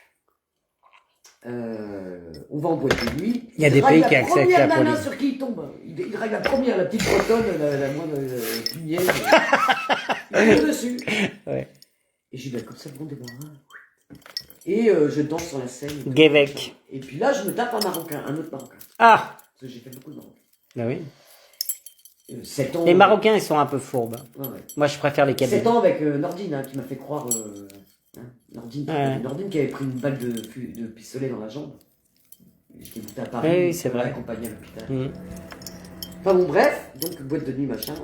on va en boîte de nuit. Il y a des pays qui acceptent la première nana police. sur qui il tombe. Il règle la première, la petite bretonne, la moins punière. Il est dessus. Ouais. Et j'ai dit, bah, comme ça, bon débarras. Et je danse sur la scène. Guévec. Et puis là, je me tape un Marocain, un autre Marocain. Ah, Parce que j'ai fait beaucoup de Marocains. bah oui. 7 ans. Les Marocains, ils sont un peu fourbes. Ouais, ouais. Moi, je préfère les 7 Kabyles. ans avec Nordine, hein, qui m'a fait croire. Nordine, Ouais. Nordine qui avait pris une balle de pistolet dans la jambe. J'étais monté à Paris. Oui, c'est vrai. Accompagné à l'hôpital. Mm. Enfin bon, bref, donc boîte de nuit, machin.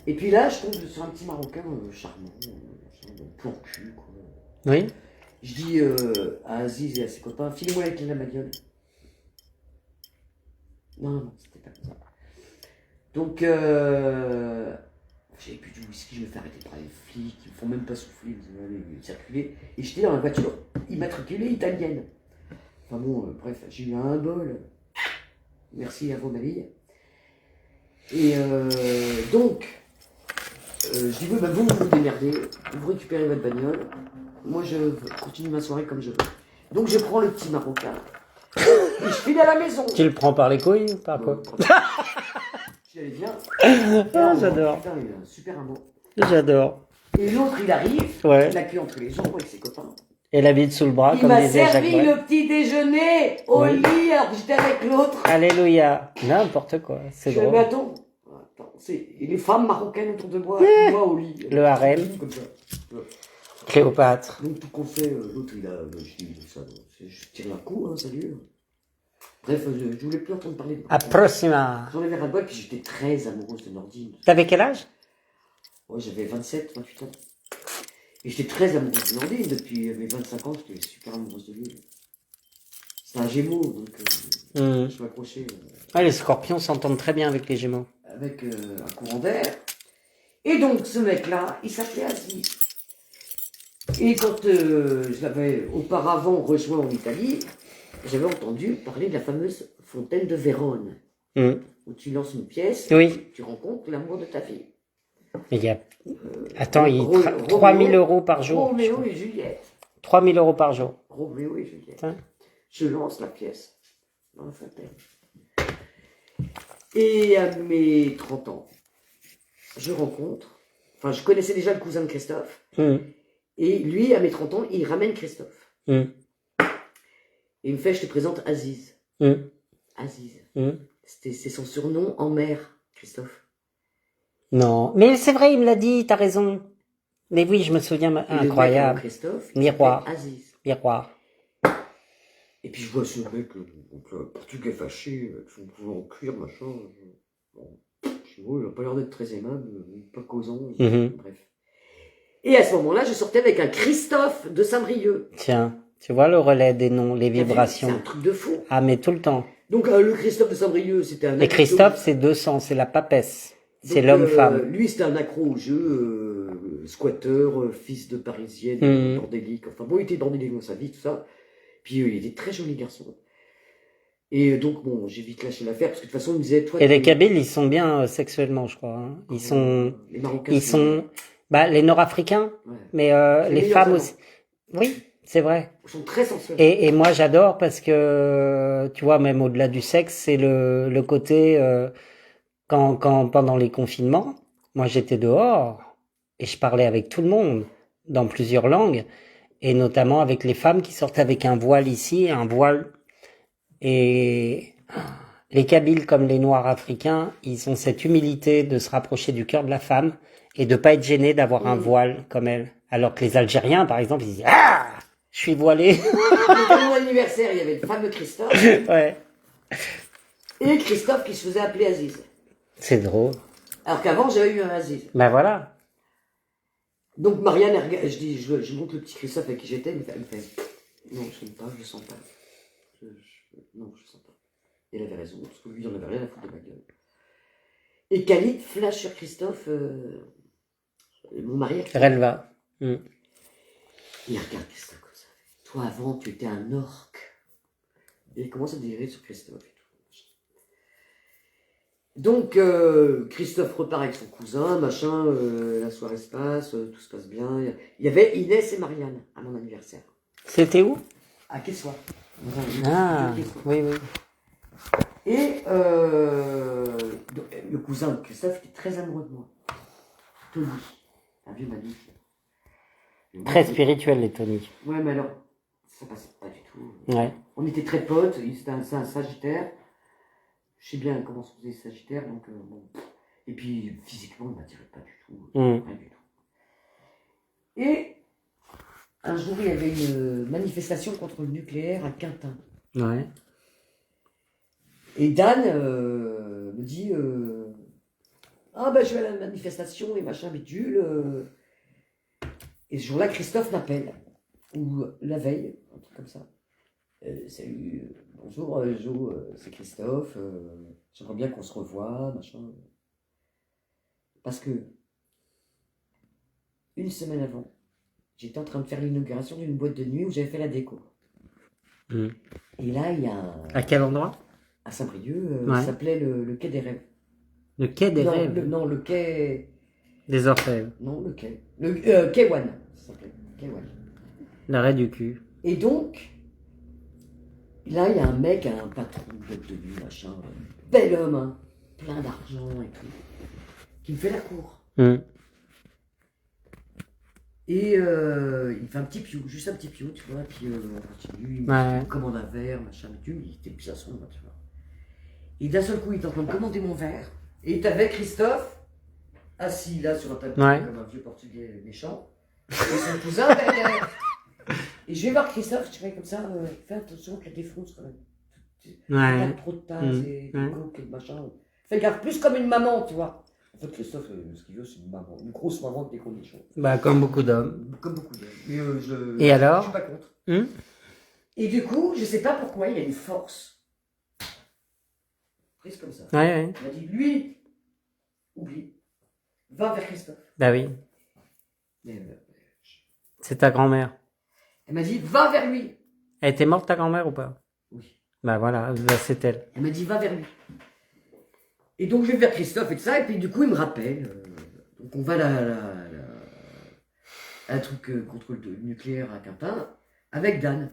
Et puis là, je tombe sur un petit Marocain charmant, plan cul, quoi. Oui. Je dis à Aziz et à ses copains, filez-moi avec la bagnole. Non, c'était pas comme ça. Donc, j'avais bu du whisky, je me fais arrêter par les flics, ils me font même pas souffler, ils me disent, allez, circuler. Et j'étais dans la voiture immatriculée italienne. Enfin bon, bref, j'ai eu un bol. Merci à vos mamies. Et donc, je dis, oui, bah, vous vous démerdez, vous récupérez votre bagnole. Moi, je continue ma soirée comme je veux. Donc, je prends le petit Marocain et je file à la maison. Tu le prends par les couilles ou par quoi? Je allais bien. Ah, j'adore. Putain, il a un super amour. J'adore. Et l'autre, il arrive, Ouais. il l'a queue entre les jambes avec ses copains. Et la bite sous le bras, Il comme m'a disait Jacques servi Brel. le petit déjeuner au Oui. lit alors que j'étais avec l'autre. Alléluia. N'importe quoi. C'est Je dis, mais drôle. attends, et les femmes marocaines autour de moi, moi au lit. Le harem. Comme ça. Cléopâtre. Donc tout qu'on fait, l'autre il a, je dis ça, je tire un coup, hein, salut. Bref, je voulais plus entendre parler de moi. Approxima. J'en avais ras le bol, puis j'étais très amoureuse de Nordine. T'avais quel âge? Ouais, j'avais 27, 28 ans. Et j'étais très amoureuse de Nordine depuis mes 25 ans, j'étais super amoureuse de lui. C'est un gémeau, donc je m'accrochais Ouais, les scorpions s'entendent très bien avec les Gémeaux. avec un courant d'air. Et donc ce mec-là, il s'appelait Aziz. Et quand je l'avais auparavant rejoint en Italie, j'avais entendu parler de la fameuse fontaine de Vérone, où tu lances une pièce, Oui. tu rencontres l'amour de ta vie. Mais il y a... Attends, il Roméo- 3000 euros par jour. Roméo et Juliette. 3000 euros par jour. Roméo et Juliette. Hein. Je lance la pièce dans la fontaine. Et à mes 30 ans, je connaissais déjà le cousin de Christophe. Et lui, à mes 30 ans, il ramène Christophe. Et il me fait, je te présente Aziz. Aziz. C'est son surnom en mer, Christophe. Non, mais c'est vrai, il me l'a dit, t'as raison. Mais oui, je me souviens, Et le incroyable. mec, Christophe, il Miroir. s'appelle Aziz. Miroir. Et puis je vois ce mec, donc, portugais fâché, avec son couteau en cuir, machin. Bon, je dis, oh, il a pas l'air d'être très aimable, pas causant, bref. Et à ce moment-là, je sortais avec un Christophe de Saint-Brieuc. Tiens, tu vois le relais des noms, les T'as vu, vibrations. C'est un truc de fou. Ah, mais tout le temps. Donc le Christophe de Saint-Brieuc, c'était un Et Christophe, c'est 200, c'est la papesse. C'est l'homme-femme. Lui, c'était un accro au jeu, squatteur, fils de parisienne, bordélique. Enfin bon, il était bordélique dans sa vie, tout ça. Puis il était très joli garçon. Et donc, bon, j'ai vite lâché l'affaire, parce que de toute façon, il me disait, toi... Et les Kabyles, ils sont bien sexuellement, je crois. Hein. Ils sont... Les Marocains, Ils sont... Bah, les Nord-Africains, ouais. mais les meilleurs femmes amants. aussi. Oui, c'est vrai. Ils sont très sensuels. Et moi, j'adore parce que, tu vois, même au-delà du sexe, c'est le côté... quand pendant les confinements, moi, j'étais dehors et je parlais avec tout le monde dans plusieurs langues, et notamment avec les femmes qui sortent avec un voile ici, un voile... Et les Kabyles comme les Noirs africains, ils ont cette humilité de se rapprocher du cœur de la femme et de pas être gênés d'avoir un voile comme elle. Alors que les Algériens, par exemple, ils disent ah, je suis voilé. Dans mon anniversaire, il y avait le fameux Christophe. Ouais. Et Christophe qui se faisait appeler Aziz. C'est drôle. Alors qu'avant, j'avais eu un Aziz. Ben voilà. Donc Marianne, elle regarde, je montre le petit Christophe avec qui j'étais, elle me fait, non, je ne pas, je le sens pas. Non, je le sens pas. Et elle avait raison, parce que lui, il en avait rien à foutre de ma gueule. Et Khalid flash sur Christophe, mon mari. Relva. Il regarde Christophe comme ça. Toi, avant, tu étais un orque. Et il commence à délirer sur Christophe et tout. Donc, Christophe repart avec son cousin, machin, la soirée se passe, tout se passe bien. Il y avait Inès et Marianne à mon anniversaire. C'était où? À Quessoy. Ah, oui, oui. Et le cousin de Christophe était très amoureux de moi. Tony, un vieux manique. Très spirituel, les Tony. Ouais, mais alors, ça passait pas du tout. Ouais. On était très potes, c'était un Sagittaire. Je sais bien comment se faisait Sagittaire, donc bon. Et puis, physiquement, il m'attirait pas du tout. Rien du tout. Et un jour, il y avait une manifestation contre le nucléaire à Quintin. Ouais. Et Dan me dit ah ben je vais à la manifestation et machin bidule. Et ce jour-là, Christophe m'appelle. Ou la veille, un truc comme ça. Salut, bonjour Jo, c'est Christophe. J'aimerais bien qu'on se revoie, machin. Parce que une semaine avant, j'étais en train de faire l'inauguration d'une boîte de nuit où j'avais fait la déco. Et là, il y a un... À quel endroit? À Saint-Brieuc, Ouais. ça s'appelait le Quai des Rêves. Le quai des rêves. Non, le quai... Des orfèvres. Non, le quai. Le Quai One, ça s'appelait. Quai One. L'arrêt du cul. Et donc, là, il y a un mec, un patron de boîte de nuit, machin, bel homme, hein, plein d'argent et tout, qui me fait la cour. Et il me fait un petit piou, juste un petit piou, tu vois, puis on continue, il me commande un verre, machin, et tout, il était bien son, tu vois. Et d'un seul coup, il est en train de commander mon verre, et t'avais Christophe, assis là sur un tapis, comme un vieux portugais méchant, et son cousin derrière. Et je vais voir Christophe, je fais comme ça, fais attention qu'elle défonce quand même. Pas trop de tasses et de coke et de machin. Fais gaffe, plus comme une maman, tu vois. En fait, Christophe, ce qu'il veut, c'est une maman, une grosse maman de décondition. Bah, comme beaucoup d'hommes. Comme beaucoup d'hommes. Et alors? Je suis pas contre. Et du coup, je sais pas pourquoi, il y a une force. Prise comme ça. Ouais. Il m'a dit, lui, oublie, va vers Christophe. Bah oui. Mais, c'est ta grand-mère. Elle m'a dit, va vers lui. Elle était morte ta grand-mère ou pas? Oui. Bah voilà, c'est elle. Elle m'a dit, va vers lui. Et donc je vais vers Christophe et tout ça, et puis du coup il me rappelle. Donc on va à un truc contre le nucléaire à Quintin, avec Dan.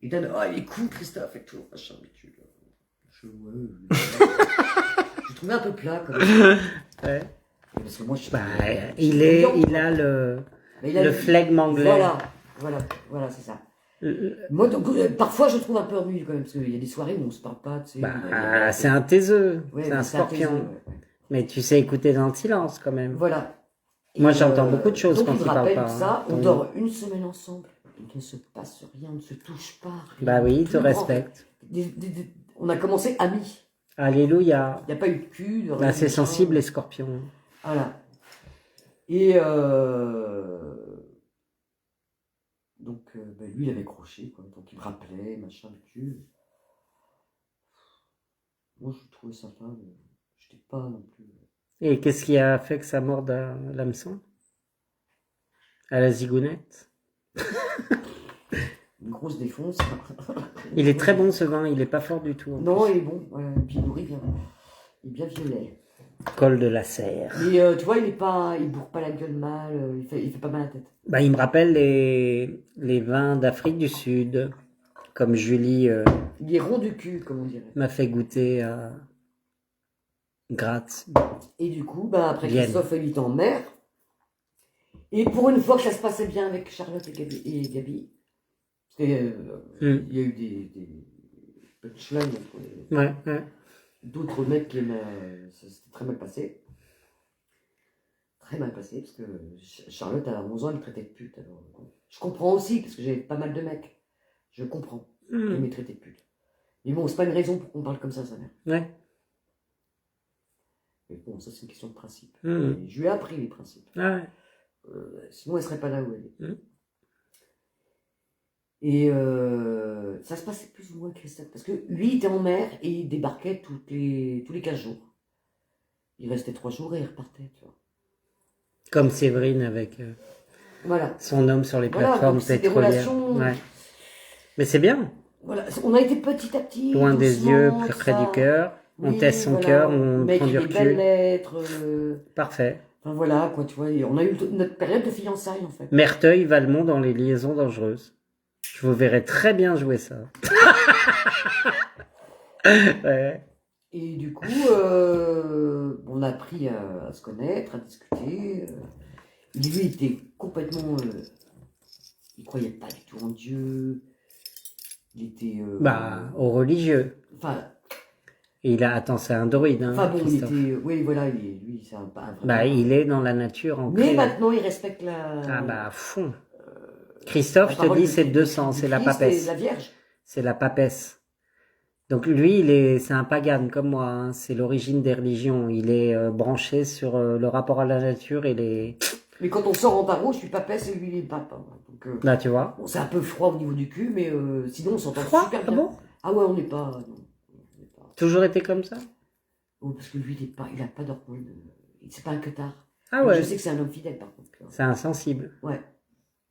Et Dan, oh il est cool Christophe et tout, machin, mais tu... Je trouvais un peu plat quand même. Ouais. Parce que moi je suis... il a le flegme anglais. Voilà, c'est ça. Moi, donc, parfois, je trouve un peu ennuyeux quand même, parce qu'il y a des soirées où on se parle pas, tu sais. Bah, c'est un taiseux, ouais, c'est un scorpion. ouais. Mais tu sais écouter dans le silence quand même. Voilà. Moi, j'entends beaucoup de choses donc, quand il il me parle rappelle pas. ça, on dort une semaine ensemble, il ne se passe rien, on ne se touche pas. Rien. Bah oui, il te respecte. On a commencé amis. Alléluia. Il n'y a pas eu de cul. De bah, c'est sensible les scorpions. Voilà. Et donc, lui, il avait croché, quoi. Donc, il me rappelait, machin, cul. Moi, je trouvais sympa, mais je n'étais pas non plus. Et qu'est-ce qui a fait que ça morde à l'hameçon? À la zigounette? Une grosse défonce. Il est très bon ce vin, il est pas fort du tout. Non, il est bon. Ouais. Et puis il nourrit bien. Il est bien violet. Col de la serre. Mais tu vois, il bourre pas la gueule mal, il fait pas mal la tête. Bah, il me rappelle les vins d'Afrique du Sud, comme Julie il est rond du cul, comme on dirait. m'a fait goûter à Gratte. Et du coup, bah, après Vienne. Christophe est en mer. Et pour une fois que ça se passait bien avec Charlotte et Gabi, parce qu'il y a eu des punchline. Ouais, ouais. D'autres mecs qui ça s'était très mal passé. Très mal passé, parce que Charlotte, à 11 ans, elle me traitait de pute. Alors, je comprends aussi, parce que j'ai pas mal de mecs. Je comprends. Il me traitait de pute. Mais bon, c'est pas une raison pour qu'on parle comme ça, sa mère. Ouais. Mais bon, ça, c'est une question de principe. Mmh. Et je lui ai appris les principes. Ah ouais. Sinon, elle serait pas là où elle est. Mmh. Et ça se passait plus ou moins avec Christophe. Parce que lui, il était en mer et il débarquait tous les 15 jours. Il restait 3 jours et il repartait, tu vois. Comme Séverine avec Voilà. son homme sur les Voilà, plateformes donc c'est des pétrolières. relations- Ouais. Mais c'est bien. Voilà. On a été petit à petit. Loin des doucement, yeux, tout près ça. du cœur. On Oui, teste son voilà. cœur, Le on mec, prend du il des belles recul. lettres. Parfait. Enfin voilà, quoi, tu vois. Et on a eu notre période de fiançailles, en fait. Merteuil, Valmont dans les liaisons dangereuses. Je vous verrais très bien jouer ça. Ouais. Et du coup, on a appris à se connaître, à discuter. Lui, il était complètement... il croyait pas du tout en Dieu. Il était... Au religieux. Enfin, Attends, c'est un druide, hein, bon, il Christophe. était... Oui, voilà, lui, c'est un vrai... Il est dans la nature en Mais maintenant, il respecte la... à fond. Christophe, la je te parole dis, du- c'est du- 200, du c'est la Christ et papesse. la Vierge. C'est la papesse. Donc lui, c'est un pagan comme moi, hein. C'est l'origine des religions. Il est branché sur le rapport à la nature et les... Mais quand on sort en tarot, je suis papesse et lui, il est pape. Hein. Donc, Là, tu vois. bon, c'est un peu froid au niveau du cul, mais sinon, on s'entend Froid, super ah bien. bon Ah ouais, on n'est pas... non, on n'est pas... Toujours été comme ça? Oh, parce que lui, il a pas d'hormones. C'est pas un cotard. Ah Donc, ouais. je sais que c'est un homme fidèle, par contre. C'est insensible. Ouais.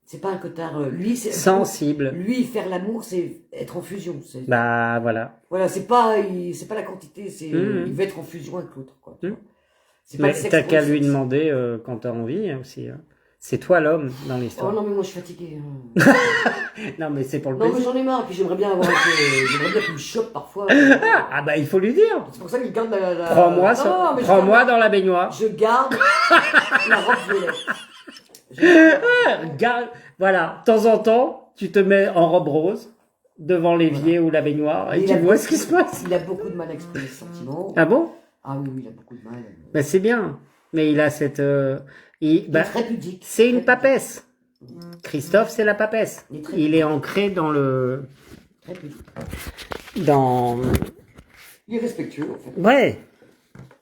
C'est pas un cotard. Lui, c'est... Sensible. Lui, faire l'amour, c'est être en fusion. Bah voilà. Voilà, c'est pas la quantité, c'est... Mhm. Il veut être en fusion avec l'autre, quoi. tu Mhm. vois. C'est pas Mais le sexe t'as pour qu'à le lui sexe. demander quand t'as envie hein, aussi. Hein. C'est toi l'homme dans Oh l'histoire. non, mais moi, je suis fatiguée. Hein. Non mais c'est pour le Non, mais plaisir. j'en ai marre, puis j'aimerais bien avoir j'aimerais bien qu'il me chope parfois. Ah bah il faut lui dire. C'est pour ça qu'il garde la... Prends-moi Non, mais je prends-moi garde- dans la baignoire. Je garde la robe violette. Voilà, de temps en temps, tu te mets en robe rose devant l'évier ou la baignoire et Il tu a vois beaucoup- ce qui se passe. Il a beaucoup de mal à exprimer ses sentiments. Ah bon? Ah oui, il a beaucoup de mal. Bah c'est bien. Mais il a cette... Il est très pudique. c'est une Très papesse. Christophe, c'est la papesse. Il est très Il est ancré dans le... pudique, très pudique. Dans... Il est respectueux, en fait. Ouais.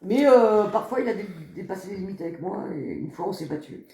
Mais parfois, il a dépassé les limites avec moi, et une fois, on s'est battu.